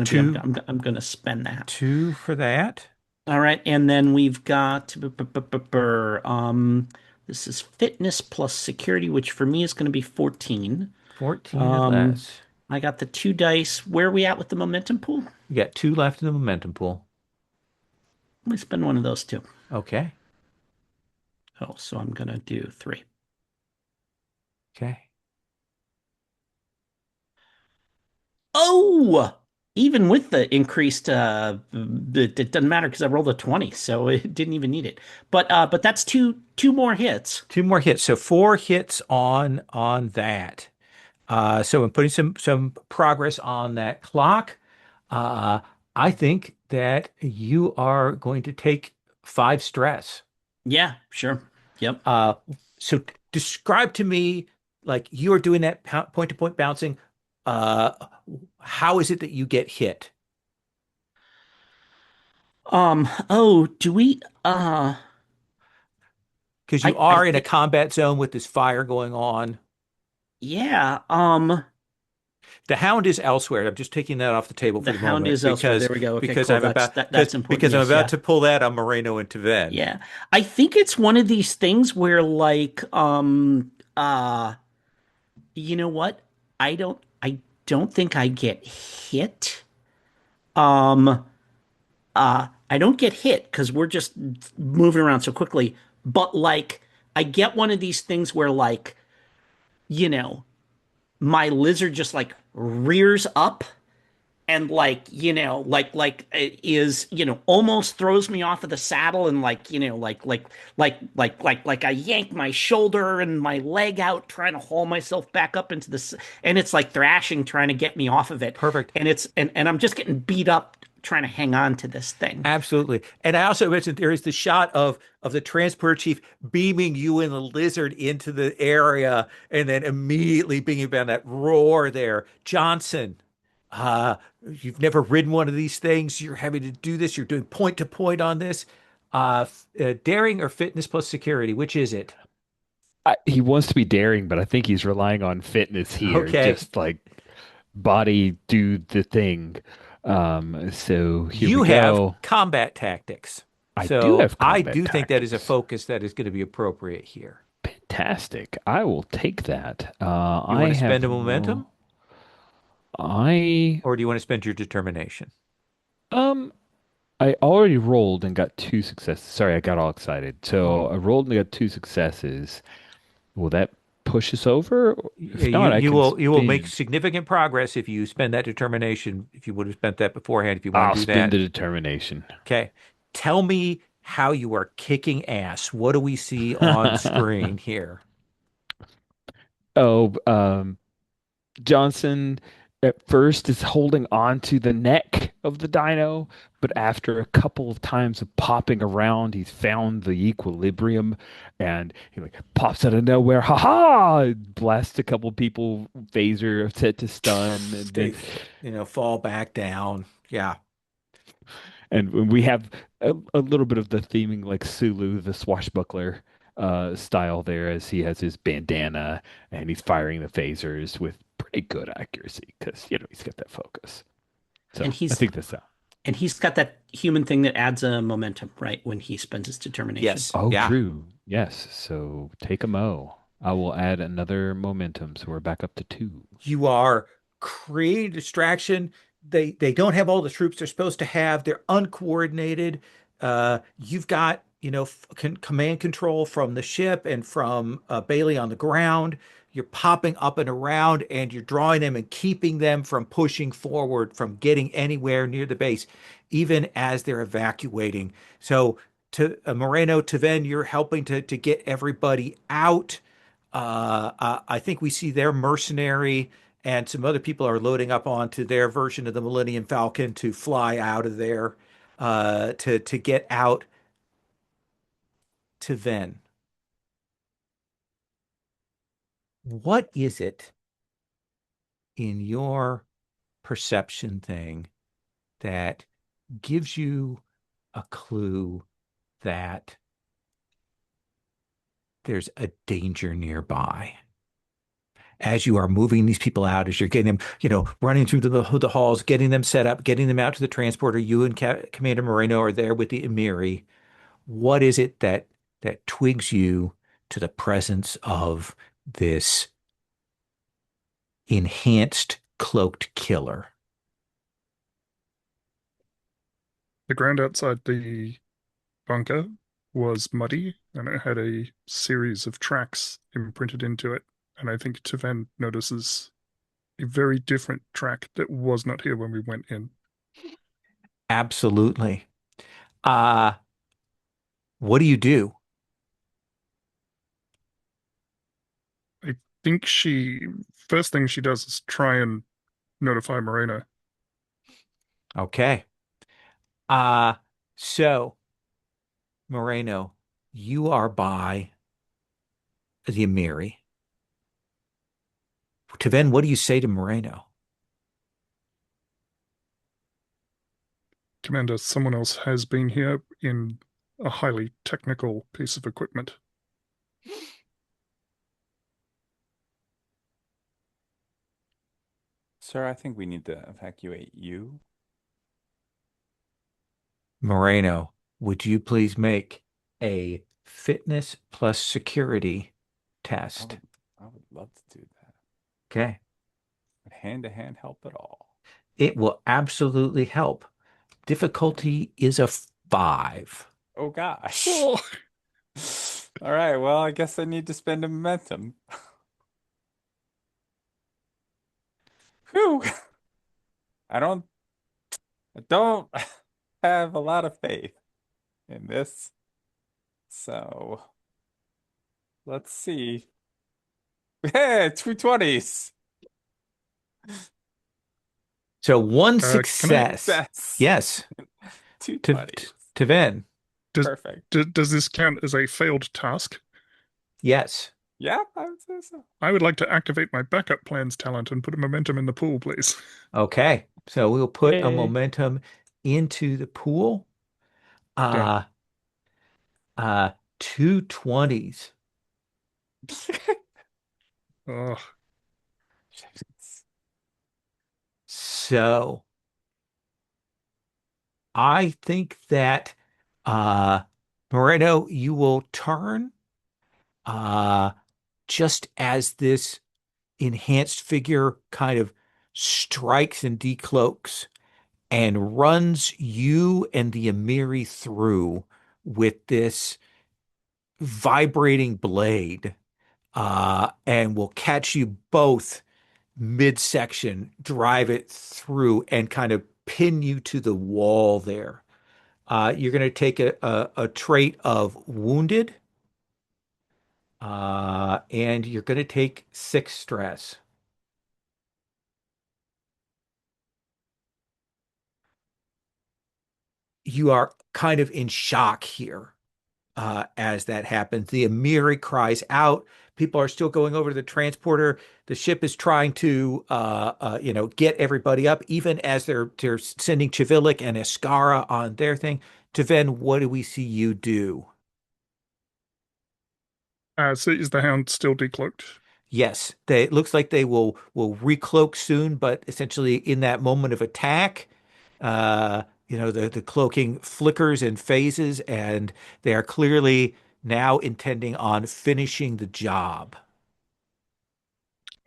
two, I'm going to spend that. two for that. All right, and then we've got this is fitness plus security, which for me is going to be 14. 14 or Um, less. I got the two dice. Where are we at with the momentum pool? You got two left in the momentum pool. Let me spend one of those two. Okay. Oh, so I'm gonna do 3. Okay. Oh, even with the increased, it doesn't matter because I rolled a 20, so it didn't even need it. But that's two more hits. Two more hits. So 4 hits on that. So I'm putting some progress on that clock. Uh, I think that you are going to take 5 stress. Yeah, sure. Yep. Uh, so describe to me, like you are doing that point-to-point bouncing. Uh, how is it that you get hit? Oh, do we, Because you I are in a think, combat zone with this fire going on. yeah, The hound is elsewhere. I'm just taking that off the table the for the hound moment is elsewhere. There we go. Okay, because cool. I'm about That's important. because I'm Yes, about yeah. to pull that on Moreno and Taven. Yeah. I think it's one of these things where like you know what? I don't think I get hit. Um I don't get hit because we're just moving around so quickly. But like I get one of these things where like, you know, my lizard just like rears up and like is almost throws me off of the saddle and like like I yank my shoulder and my leg out trying to haul myself back up into this, and it's like thrashing trying to get me off of it, Perfect. and and I'm just getting beat up trying to hang on to this thing. Absolutely. And I also mentioned there is the shot of the transporter chief beaming you and the lizard into the area and then immediately bringing down that roar there. Johnson, uh, you've never ridden one of these things. You're having to do this. You're doing point to point on this. Daring or fitness plus security, which is it? He wants to be daring, but I think he's relying on fitness here. Okay. Just like body do the thing. So here You we have go. combat tactics. I do So have I combat do think that is a tactics. focus that is going to be appropriate here. Fantastic. I will take that. You I want to spend have a momentum I or do you want to spend your determination? um I already rolled and got 2 successes. Sorry, I got all excited. So Oh, I rolled and got 2 successes. Will that push us over? If you not, I you can will make spend. significant progress if you spend that determination. If you would have spent that beforehand, if you want I'll to do spend that. the determination. Okay. Tell me how you are kicking ass. What do we see on screen here? Oh, Johnson at first is holding on to the neck of the dino, but after a couple of times of popping around, he's found the equilibrium and he like pops out of nowhere. Ha ha! Blasts a couple people, phaser set to stun, and then They, fall back down. Yeah. and when we have a little bit of the theming like Sulu, the swashbuckler style there, as he has his bandana and he's firing the phasers with pretty good accuracy because he's got that focus. And So I think that's that. he's got that human thing that adds a momentum, right, when he spends his determination. Yes. Oh, Yeah. true. Yes. So take a mo. I will add another momentum, so we're back up to 2. You are creating distraction. They don't have all the troops they're supposed to have. They're uncoordinated. You've got command control from the ship and from Bailey on the ground. You're popping up and around, and you're drawing them and keeping them from pushing forward, from getting anywhere near the base, even as they're evacuating. So to Moreno, to Ven, you're helping to get everybody out. I think we see their mercenary and some other people are loading up onto their version of the Millennium Falcon to fly out of there to get out to Ven. What is it in your perception thing that gives you a clue that there's a danger nearby. As you are moving these people out, as you're getting them, running through the halls, getting them set up, getting them out to the transporter, you and Commander Moreno are there with the Emiri. What is it that twigs you to the presence of this enhanced cloaked killer? The ground outside the bunker was muddy and it had a series of tracks imprinted into it. And I think Taven notices a very different track that was not here when we went in. Absolutely. Uh, what do you do? I think first thing she does is try and notify Moreno. Okay. Uh, so Moreno, you are by the Emiri. Taven, what do you say to Moreno? Commander, someone else has been here in a highly technical piece of equipment. Sir, I think we need to evacuate you. Moreno, would you please make a fitness plus security I test? would, I would love to do that. Okay. Would hand-to-hand help at all? It will absolutely help. Difficulty is a 5. Oh gosh. Oh, All right, well, I guess I need to spend a momentum. Whew. I don't I don't have a lot of faith in this. So let's see. Hey, 220s. So one can I- success. That's Yes. 220s. Taven. Perfect. does this count as a failed task? Yes. Yeah, I would say so. I would like to activate my backup plans talent and put a momentum in the pool, please. Okay. So we'll put a Yay. momentum into the pool. Done. Uh, 220s. Oh, So I think that uh Moreno, you will turn uh just as this enhanced figure kind of strikes and decloaks and runs you and the Emiri through with this vibrating blade, and will catch you both midsection, drive it through, and kind of pin you to the wall there. You're going to take a trait of wounded, and you're going to take 6 stress. You are kind of in shock here as that happens. The Emiri cries out. People are still going over to the transporter. The ship is trying to, get everybody up, even as they're sending Chivilik and Escarra on their thing. Taven, what do we see you do? so is the hound still decloaked? Yes, it looks like they will recloak soon, but essentially in that moment of attack, the cloaking flickers and phases, and they are clearly now intending on finishing the job.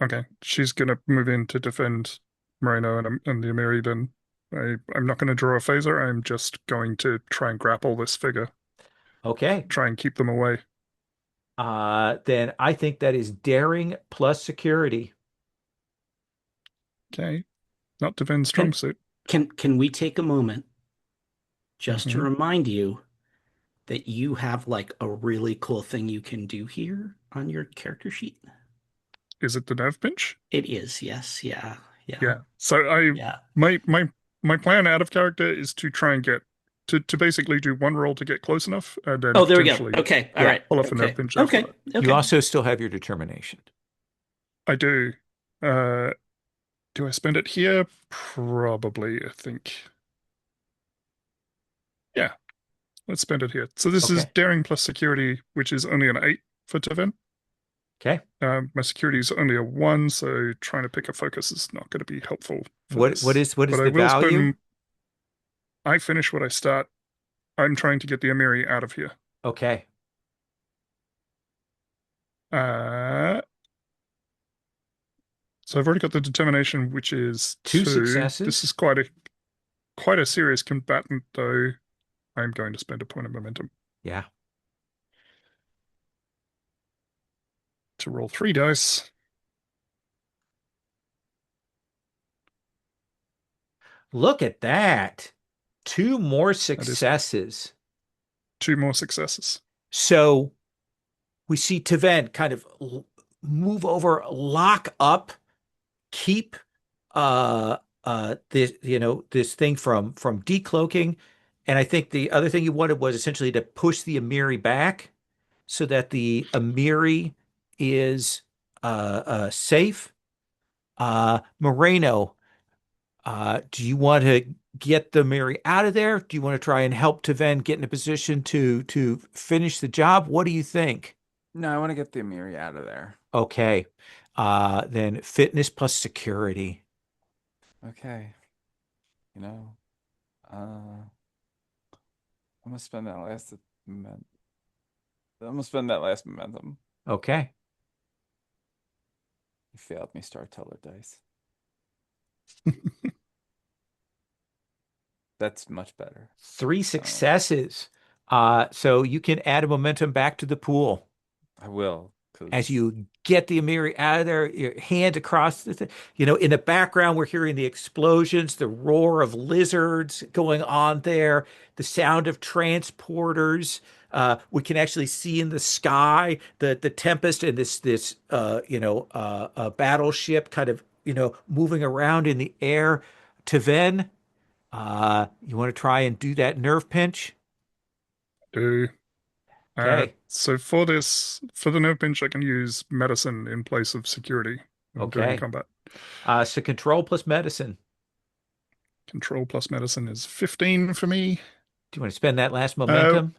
Okay, she's gonna move in to defend Moreno and the Emiri. Then I'm not going to draw a phaser. I'm just going to try and grapple this figure, Okay. try and keep them away. Then I think that is daring plus security. Okay, not defend strong Can suit. can we take a moment just to Mhm. remind you that you have like a really cool thing you can do here on your character sheet? Is it the nerve pinch? It is, yes, yeah, Yeah. So yeah. my plan out of character is to try and get to basically do one roll to get close enough, and then Oh, there we go. potentially Okay, all Yeah. right. pull off a Okay, nerve pinch after okay, that. okay. You also still have your determination. I do. Uh, do I spend it here? Probably, I think. Yeah, let's spend it here. So this is Okay. daring plus security, which is only an 8 for Taven. Okay. My security is only a 1, so trying to pick a focus is not going to be helpful for What this. is But I the will value? spend. I finish what I start. I'm trying to get the Amiri out of here. Okay. Uh, so I've already got the determination, which is 2 2. This successes. is quite a serious combatant, though. I'm going to spend a point of momentum Yeah. to roll 3 dice. Look at that. 2 more That is successes. 2 more successes. So we see Taven kind of move over, lock up, keep this this thing from decloaking. And I think the other thing you wanted was essentially to push the Amiri back so that the Amiri is safe. Moreno, do you want to get the Mary out of there? Do you want to try and help Taven get in a position to finish the job? What do you think? No, I want to get the Amiri out of there. Okay. Then fitness plus security. Okay. You know, I'm gonna spend that last moment. I'm gonna spend that last momentum. Okay. You failed me, Star Teller dice. That's much better. 3 successes. So you can add a momentum back to the pool. I will, As because you get the Amiri out of there, your hand across in the background, we're hearing the explosions, the roar of lizards going on there, the sound of transporters. We can actually see in the sky the Tempest and this battleship kind of moving around in the air. Taven, you want to try and do that nerve pinch? Do. Okay. So for the nerve pinch, I can use medicine in place of security when I'm doing Okay. combat. So control plus medicine. Control plus medicine is 15 for me. Do you want to spend that last Uh, momentum?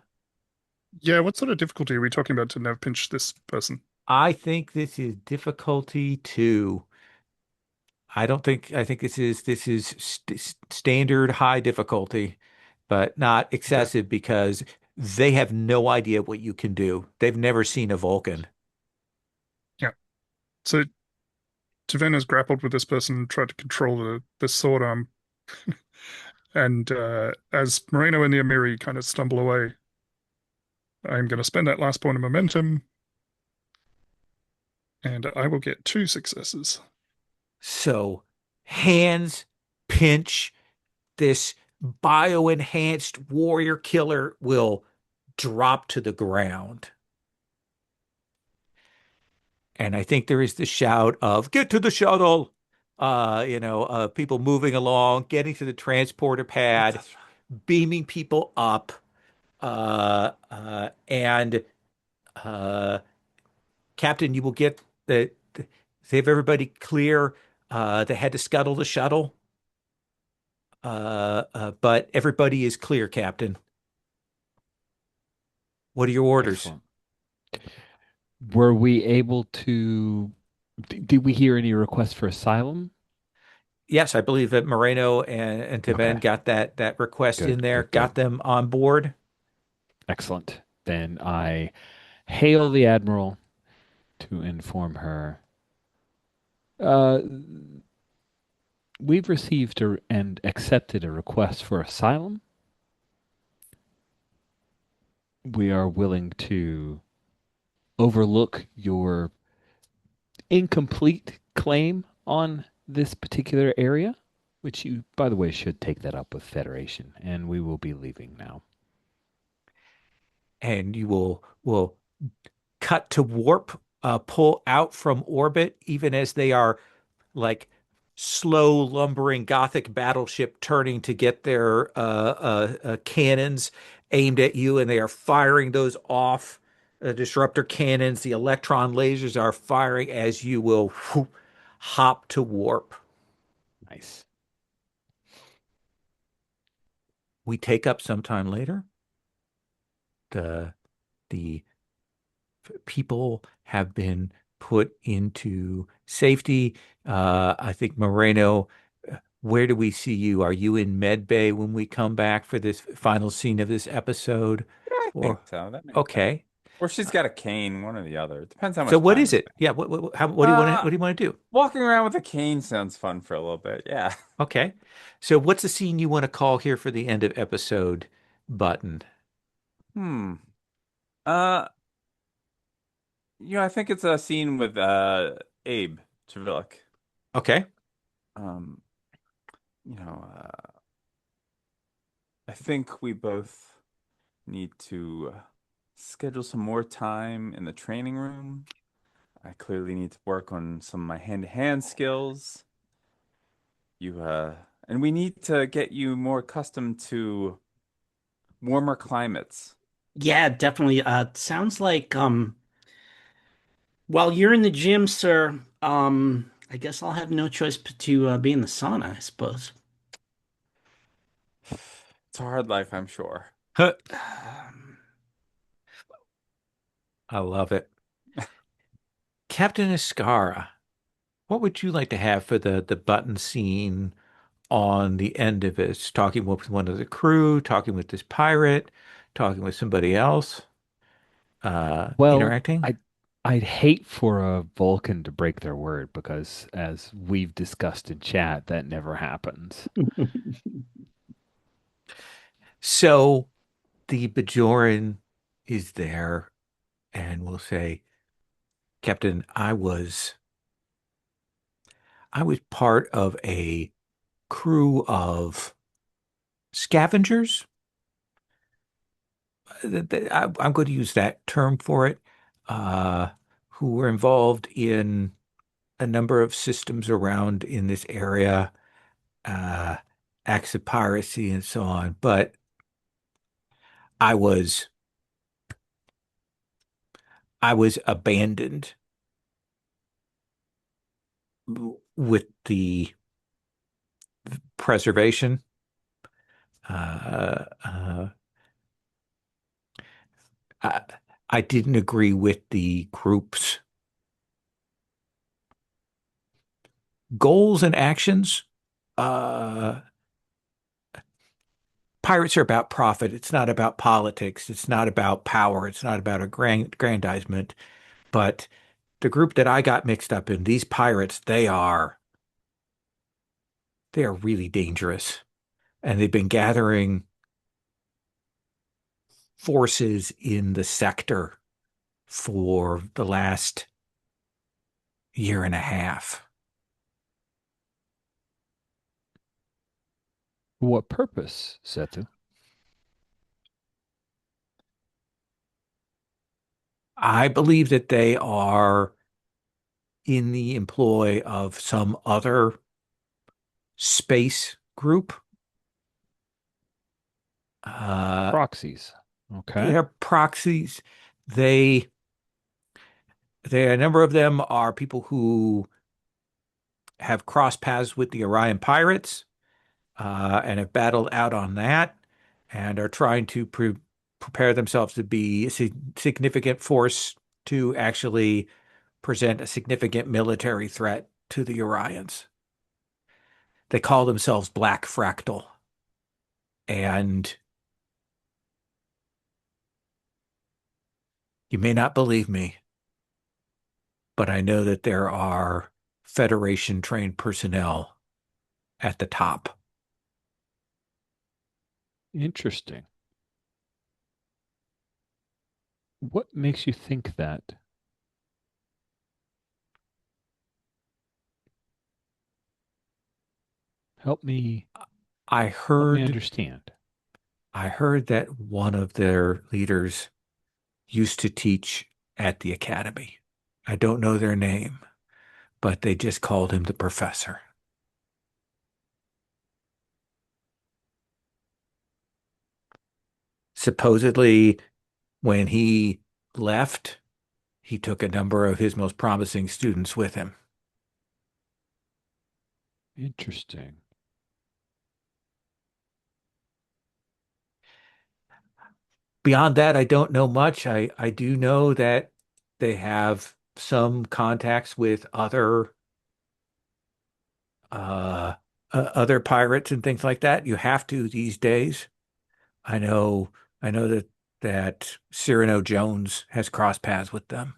yeah, what sort of difficulty are we talking about to nerve pinch this person? I think this is difficulty 2. I think this is standard high difficulty, but not Okay. excessive because they have no idea what you can do. They've never seen a Vulcan. Yeah. So Taven has grappled with this person, tried to control the sword arm, and as Moreno and the Amiri kind of stumble away, I'm going to spend that last point of momentum, and I will get 2 successes. So hands pinch, this bio-enhanced warrior killer will drop to the ground. And I think there is the shout of "Get to the shuttle!" People moving along, getting to the transporter pad, that's beaming people up, and uh, Captain, you will get save everybody clear. They had to scuttle the shuttle, but everybody is clear, Captain. What are your orders? Excellent. Were we able to? Did we hear any requests for asylum? Yes, I believe that Moreno and Taven Okay, got that request in good, there, good, got good. them on board. Excellent. Then I hail the Admiral to inform her. Uh, we've received and accepted a request for asylum. We are willing to overlook your incomplete claim on this particular area, which you, by the way, should take that up with Federation, and we will be leaving now. And you will cut to warp, pull out from orbit, even as they are like slow lumbering Gothic battleship turning to get their cannons aimed at you, and they are firing those off. Disruptor cannons, the electron lasers are firing as you will hop to warp. Nice. We take up sometime later. The people have been put into safety. I think Moreno, where do we see you? Are you in Med Bay when we come back for this final scene of this episode? Yeah, I think Or so. That makes sense. okay. Or she's got a cane, one or the other. It depends how So much what time is has it? been. Yeah, what do you want to Uh, what do you want to do? walking around with a cane sounds fun for a little bit. Yeah. Okay. So what's the scene you want to call here for the end of episode button? Hmm. Uh, I think it's a scene with Abe Trevillick. Okay. Um, you know, I think we both need to schedule some more time in the training room. I clearly need to work on some of my hand-to-hand skills. And we need to get you more accustomed to warmer climates. Yeah, definitely. Sounds like while you're in the gym, sir, I guess I'll have no choice but to be in the sauna, I suppose. It's a hard life, I'm sure. Huh. Um, I love it. Captain Escarra, what would you like to have for the button scene on the end of it? Talking with one of the crew, talking with this pirate, talking with somebody else, Well, interacting? I'd hate for a Vulcan to break their word because, as we've discussed in chat, that never happens. So the Bajoran is there and will say, Captain, I was part of a crew of scavengers. I'm going to use that term for it, uh, who were involved in a number of systems around in this area, uh, acts of piracy and so on. But I was I was abandoned with the preservation. Uh, uh, I, I didn't agree with the group's goals and actions. Uh, Pirates are about profit. It's not about politics. It's not about power. It's not about aggrandizement. But the group that I got mixed up in, these pirates, they are really dangerous. And they've been gathering forces in the sector for the last year and a half. What purpose, Setu? I believe that they are in the employ of some other space group. Uh, Proxies. Okay. they're proxies. They, a number of them are people who have crossed paths with the Orion pirates, and have battled out on that and are trying to prepare themselves to be a significant force to actually present a significant military threat to the Orions. They call themselves Black Fractal. And you may not believe me, but I know that there are Federation trained personnel at the top. Interesting. What makes you think that? Help me I help me heard understand. I heard that one of their leaders used to teach at the academy. I don't know their name, but they just called him the professor. Supposedly, when he left, he took a number of his most promising students with him. Interesting. Beyond that, I don't know much. I do know that they have some contacts with uh, other pirates and things like that. You have to these days. I know, I know that Cyrano Jones has crossed paths with them.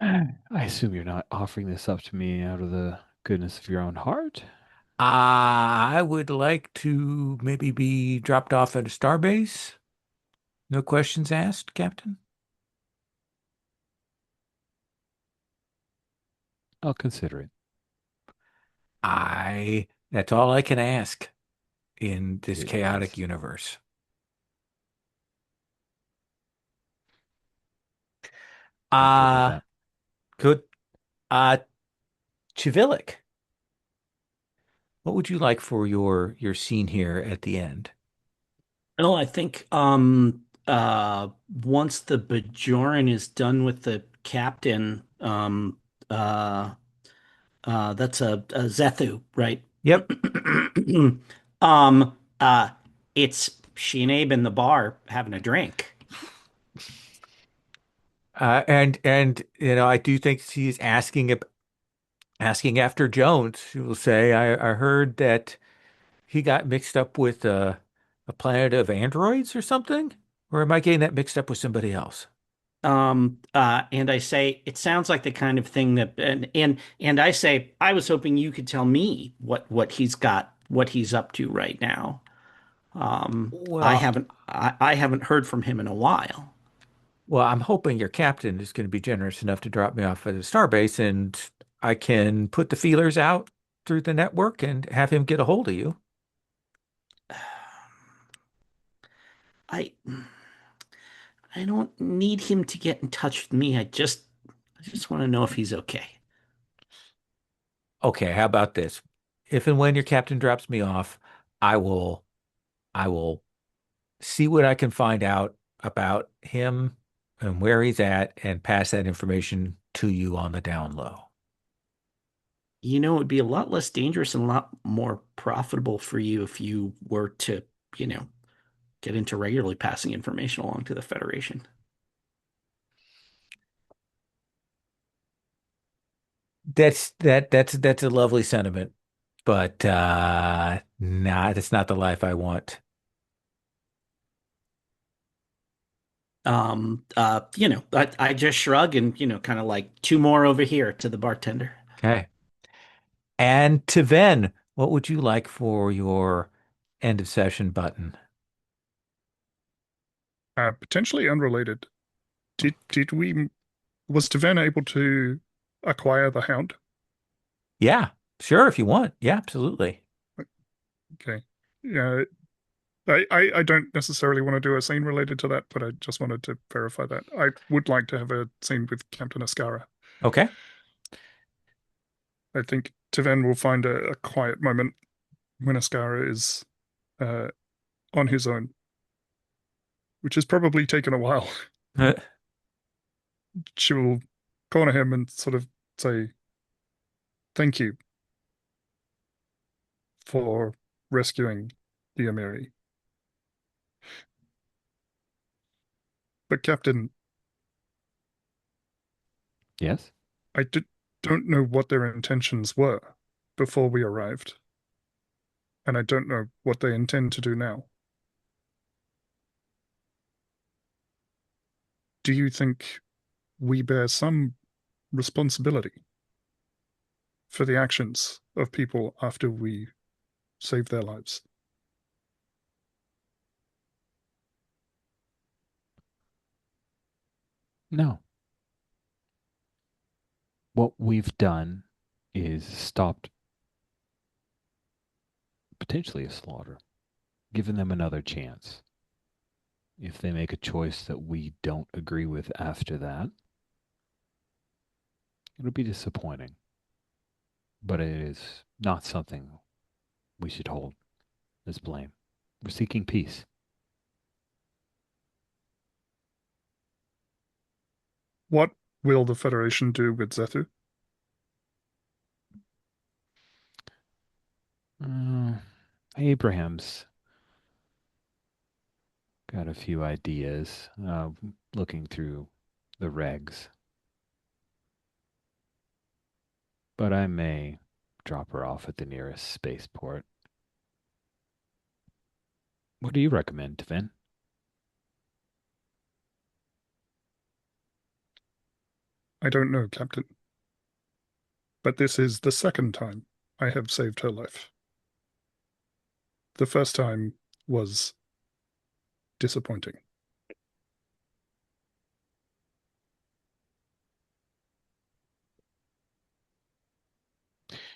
I assume you're not offering this up to me out of the goodness of your own heart. I would like to maybe be dropped off at a starbase. No questions asked, Captain. I'll consider it. That's all I can ask in this chaotic Goodness. universe. I'm good with Uh, that. good. Uh, Chivilic, what would you like for your scene here at the end? Well, I think once the Bajoran is done with the captain, uh that's a Zethu, right? Yep. Um uh it's she and Abe in the bar having a drink. And I do think she's asking after Jones. She will say, I heard that he got mixed up with a planet of androids or something, or am I getting that mixed up with somebody else? And I say it sounds like the kind of thing that and I say I was hoping you could tell me what he's got, what he's up to right now. Well, I haven't heard from him in a while. well, I'm hoping your captain is going to be generous enough to drop me off at a starbase, and I can put the feelers out through the network and have him get a hold of you. I I don't need him to get in touch with me. I just want to know if he's okay. Okay, how about this? If and when your captain drops me off, I will I will see what I can find out about him and where he's at and pass that information to you on the down low. You know, it would be a lot less dangerous and a lot more profitable for you if you were to, you know, get into regularly passing information along to the Federation. That's a lovely sentiment, but nah, that's not the life I want. I just shrug and, kind of like two more over here to the bartender. Okay. And to Ven, what would you like for your end of session button? Potentially unrelated. Did we was Taverna able to acquire the hound? Yeah, sure, if you want. Yeah, absolutely. Okay. Yeah, I don't necessarily want to do a scene related to that, but I just wanted to verify that. I would like to have a scene with Captain Escarra. Okay. I think Taven will find a quiet moment when Escarra is uh, on his own, which has probably taken a while. She will corner him and sort of say, "Thank you for rescuing the Amiri. But Captain, Yes? don't know what their intentions were before we arrived, and I don't know what they intend to do now. Do you think we bear some responsibility for the actions of people after we save their lives?" No. What we've done is stopped potentially a slaughter, given them another chance. If they make a choice that we don't agree with after that, it'll be disappointing. But it is not something we should hold as blame. We're seeking peace. What will the Federation do with Zethu? Uh, Abraham's got a few ideas. Looking through the regs, but I may drop her off at the nearest spaceport. What do you recommend, Vin? I don't know, Captain, but this is the second time I have saved her life. The first time was disappointing.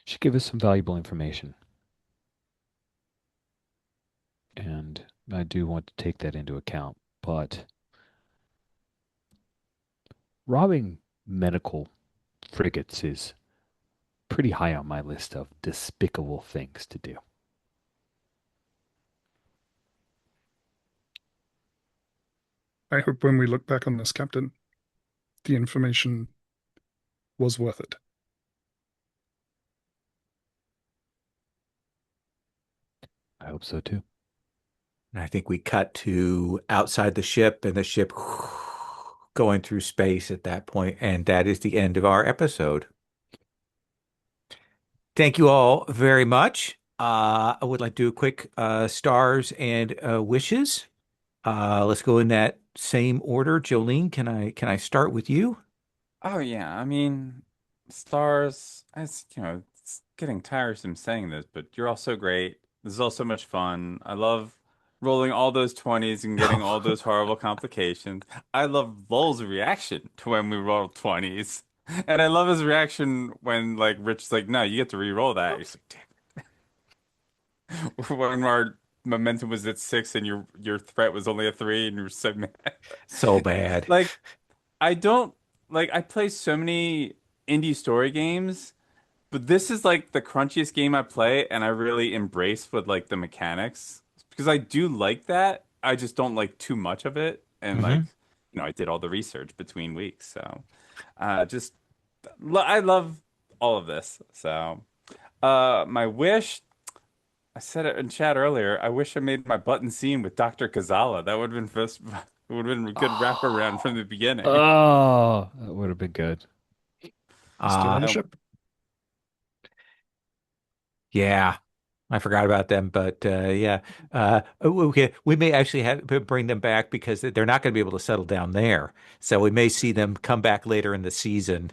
She gave us some valuable information, and I do want to take that into account. But robbing medical frigates is pretty high on my list of despicable things to do. I hope when we look back on this, Captain, the information was worth it. I hope so too. And I think we cut to outside the ship and the ship going through space at that point, and that is the end of our episode. Thank you all very much. I would like to do a quick stars and wishes. Let's go in that same order. Jolene, can I start with you? Oh yeah, I mean, stars. It's getting tiresome saying this, but you're all so great. This is all so much fun. I love rolling all those 20s and getting all those horrible complications. I love Lowell's reaction to when we roll 20s. And I love his reaction when like Rich's like, no, you get to re-roll that. He's like, damn. When our momentum was at 6 and your threat was only a 3 and you were so mad. So bad. Like I don't I play so many indie story games, but this is like the crunchiest game I play, and I really embrace with like the mechanics because I do like that. I just don't like too much of it, and Hmm. I did all the research between weeks, so just I love all of this. So, my wish. I said it in chat earlier. I wish I made my button scene with Dr. Kazala. That would have been first, would have been a good wraparound from the beginning. Oh, that would have been good. Still on the Uh, I, ship. yeah, I forgot about them, but yeah, okay, we may actually have to bring them back because they're not going to be able to settle down there. So we may see them come back later in the season.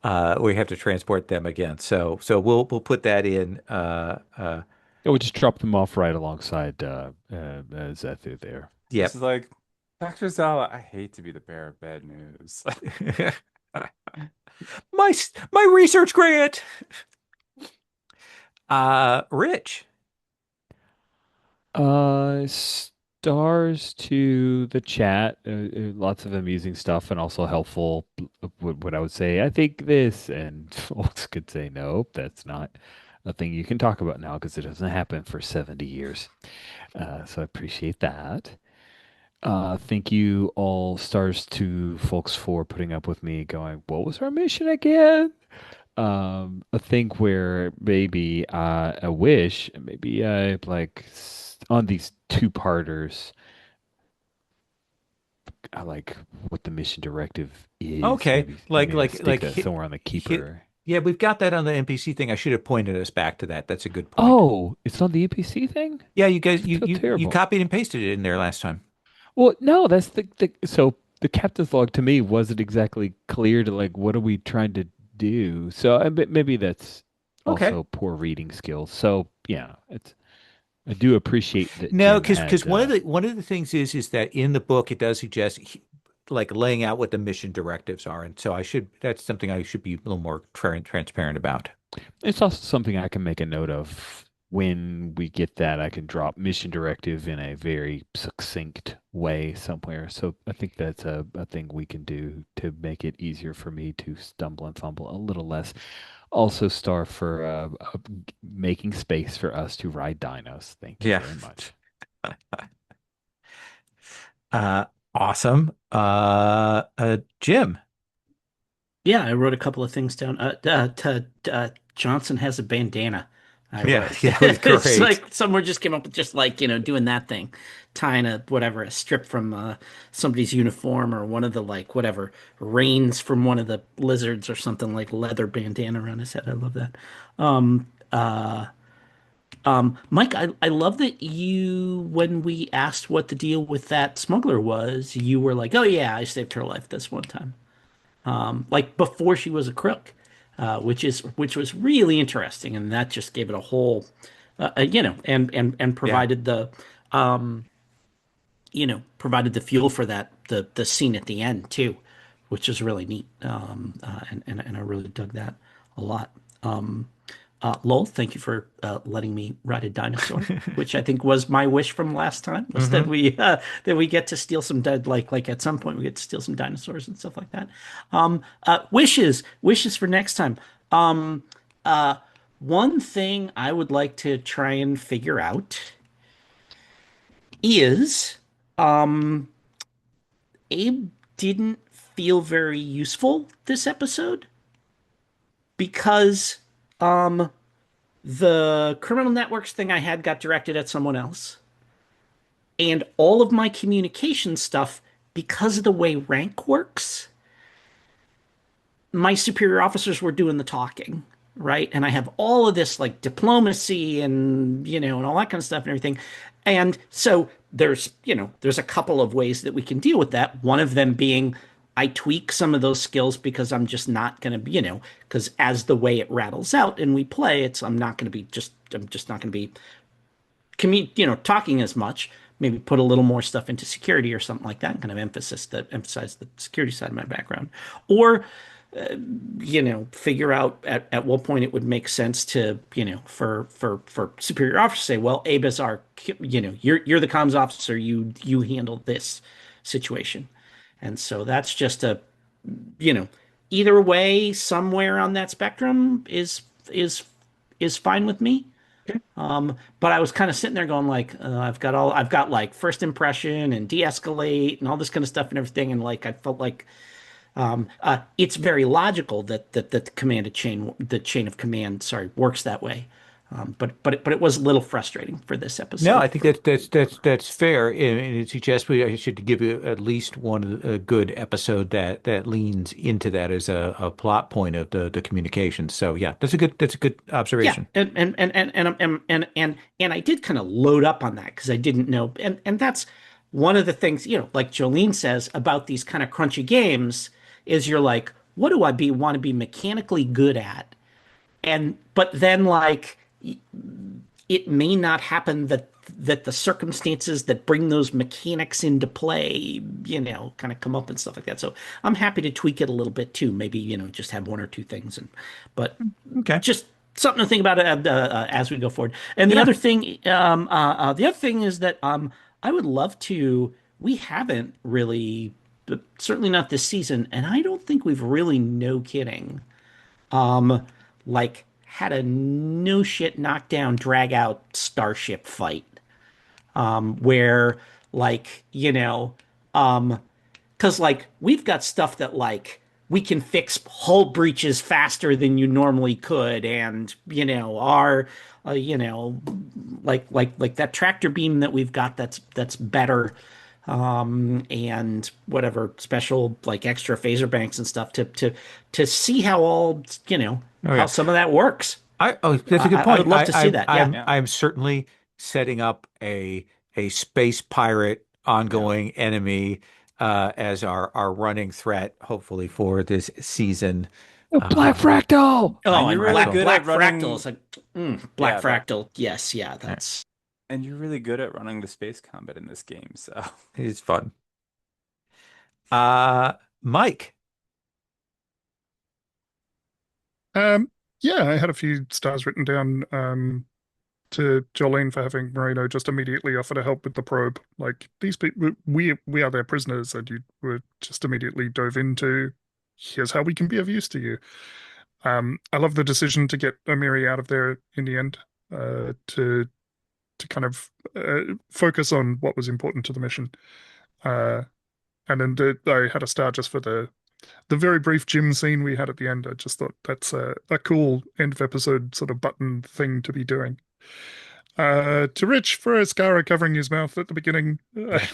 We have to transport them again. So we'll put that in. Yeah, we'll just drop them off right alongside Zethu there. this Yep. is like, Dr. Zala, I hate to be the bearer of bad news. My research grant. Rich. Stars to the chat. Lots of amusing stuff and also helpful. What I would say, I think this, and folks could say, nope, that's not a thing you can talk about now because it doesn't happen for 70 years. So I appreciate that. Thank you all stars to folks for putting up with me going, what was our mission again? I think where maybe a wish, maybe on these two-parters, I like what the mission directive is. Okay, Maybe stick that somewhere on the hit. keeper. Yeah, we've got that on the NPC thing. I should have pointed us back to that. That's a good point. Oh, it's on the NPC thing? Yeah, you guys, I feel you terrible. copied and pasted it in there last time. Well, no, that's so the captain's log to me wasn't exactly clear to like what are we trying to do. So maybe that's Okay. also poor reading skills. So yeah, it's I do appreciate that No, Jim because had one of the things is that in the book it does suggest like laying out what the mission directives are, and so that's something I should be a little more transparent about. it's also something I can make a note of when we get that. I can drop mission directive in a very succinct way somewhere. So I think that's a thing we can do to make it easier for me to stumble and fumble a little less. Also, star for making space for us to ride dinos. Thank you Yeah. very much. Uh, awesome. Jim. Yeah, I wrote a couple of things down. Johnson has a bandana. I Yeah, wrote. yeah, it was It's great. like someone just came up with just like, doing that thing, tying a strip from somebody's uniform or one of the like whatever reins from one of the lizards or something like leather bandana around his head. I love that. Um, uh, Mike, I love that when we asked what the deal with that smuggler was, you were like, oh yeah, I saved her life this one time. Like before she was a crook, which was really interesting, and that just gave it a whole, and Yeah. um, provided the fuel for the scene at the end too, which is really neat. And I really dug that a lot. Lowell, thank you for letting me ride a dinosaur, which I think was my wish from last time, was Hmm. that we get to steal some like at some point we get to steal some dinosaurs and stuff like that. Wishes for next time. Um, uh, One thing I would like to try and figure out is, um, Abe didn't feel very useful this episode because, um, the criminal networks thing I had got directed at someone else. And all of my communication stuff, because of the way rank works, my superior officers were doing the talking, right? And I have all of this like diplomacy and, and all that kind of stuff and everything. And so there's a couple of ways that we can deal with that. One of them being I tweak some of those skills because I'm just not going to be, because as the way it rattles out and we play, I'm just not going to be talking as much. Maybe put a little more stuff into security or something like that, kind of emphasize the security side of my background, or figure out at what point it would make sense to, for superior officer to say, well, Abe is our, you're the comms officer, you handle this situation, and so that's just a, you know, either way, somewhere on that spectrum is fine with me. Okay. But I was kind of sitting there going like, I've got like first impression and de-escalate and all this kind of stuff and everything, and like I felt like it's very logical that the chain of command, sorry, works that way. But it was a little frustrating for this No, episode. I think that's fair, and it suggests I should give you at least one a good episode that leans into that as a plot point of the communication. So yeah, that's a good Yeah, observation. and I did kind of load up on that because I didn't know, and that's one of the things, like Jolene says about these kind of crunchy games is you're like, what do I be want to be mechanically good at? And but then like it may not happen that the circumstances that bring those mechanics into play, kind of come up and stuff like that. So I'm happy to tweak it a little bit too. Maybe, just have one or two things, but Okay. just something to think about as we go forward. And Yeah. the other thing is that I would love to. We haven't really, but certainly not this season, and I don't think we've really, no kidding, um, like had a no shit knockdown drag out starship fight, where like because like we've got stuff that like we can fix hull breaches faster than you normally could, and our like that tractor beam that we've got that's better, and whatever special like extra phaser banks and stuff to see how all Oh how yeah. some of that works. That's a good I would point. love to see that. Yeah. Yeah. I'm certainly setting up a space pirate Yeah. ongoing enemy as our running threat, hopefully for this season. A black fractal. Oh, And you're and really Fractal. good Black at Fractal running. is like Black Yeah, Fractal. Yes, yeah, Yeah, that's and you're really good at running the space combat in this game. So it's fun. Uh, Mike. Um, yeah, I had a few stars written down to Jolene for having Moreno just immediately offer to help with the probe. Like these people, we are their prisoners, and you were just immediately dove into. Here's how we can be of use to you. I love the decision to get Omiri out of there in the end, to kind of focus on what was important to the mission. Uh, and then I had a star just for the the very brief gym scene we had at the end, I just thought that's a cool end of episode sort of button thing to be doing. To Rich for Escarra covering his mouth at the beginning, Yeah.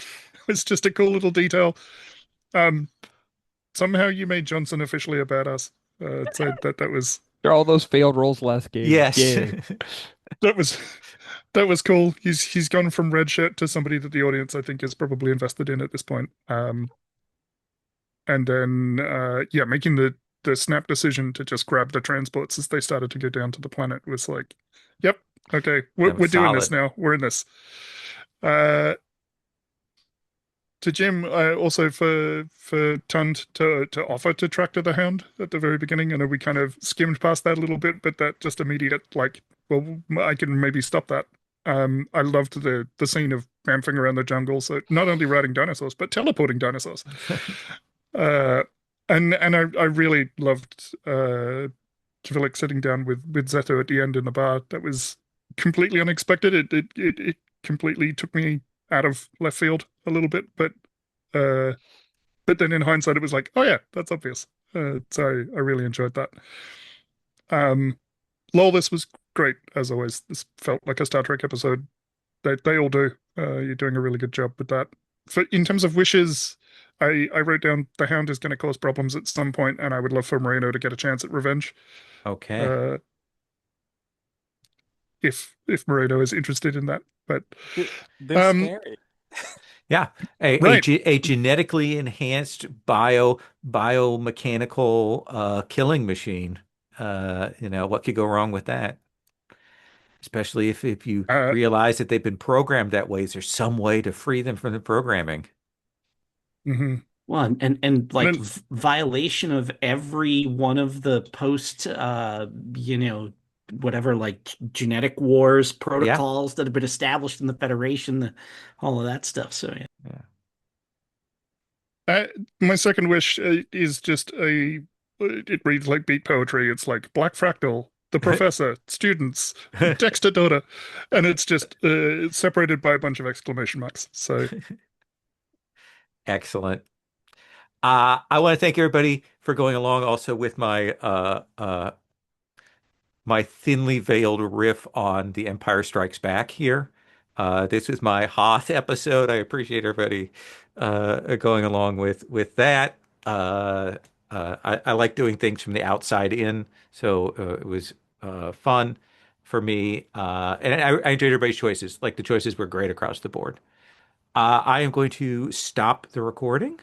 it's just a cool little detail. Um, Somehow you made Johnson officially a badass. So that was After all those failed rolls last game. Yes. Yay. that was that was cool. He's gone from red shirt to somebody that the audience I think is probably invested in at this point. And then yeah, making the snap decision to just grab the transports as they started to go down to the planet was like, yep, okay, we're That was doing this solid. now. We're in this. Uh, to Jim, also for Tund to offer to tractor the hound at the very beginning. I know we kind of skimmed past that a little bit, but that just immediate like, well, I can maybe stop that. I loved the scene of bamfing around the jungle, so not only riding dinosaurs but teleporting dinosaurs. Uh, and I really loved Kvalik sitting down with Zeto at the end in the bar. That was completely unexpected. It completely took me out of left field a little bit, uh, but then in hindsight, it was like, oh yeah, that's obvious. So I really enjoyed that. Um, Lol, this was great as always. This felt like a Star Trek episode. They all do. You're doing a really good job with that. For in terms of wishes, I wrote down the Hound is going to cause problems at some point, and I would love for Moreno to get a chance at revenge. Okay. Uh, if Moreno is interested in that, but They're um, scary. Yeah. right. A genetically enhanced biomechanical killing machine. What could go wrong with that? Especially if you Uh, realize that they've been programmed that way. Is there some way to free them from the programming? mhm. Well, and And like then, violation of every one of the post, whatever, like genetic wars Yeah. protocols that have been established in the Federation, all of that stuff. So yeah. Yeah. uh, my second wish is just it reads like beat poetry. It's like Black Fractal, the professor, students, Dexter Daughter, and it's just it's separated by a bunch of exclamation marks. So Excellent. I want to thank everybody for going along also with my thinly veiled riff on The Empire Strikes Back here. This is my Hoth episode. I appreciate everybody going along with that. I like doing things from the outside in, so it was fun for me. And I enjoyed everybody's choices. Like the choices were great across the board. I am going to stop the recording.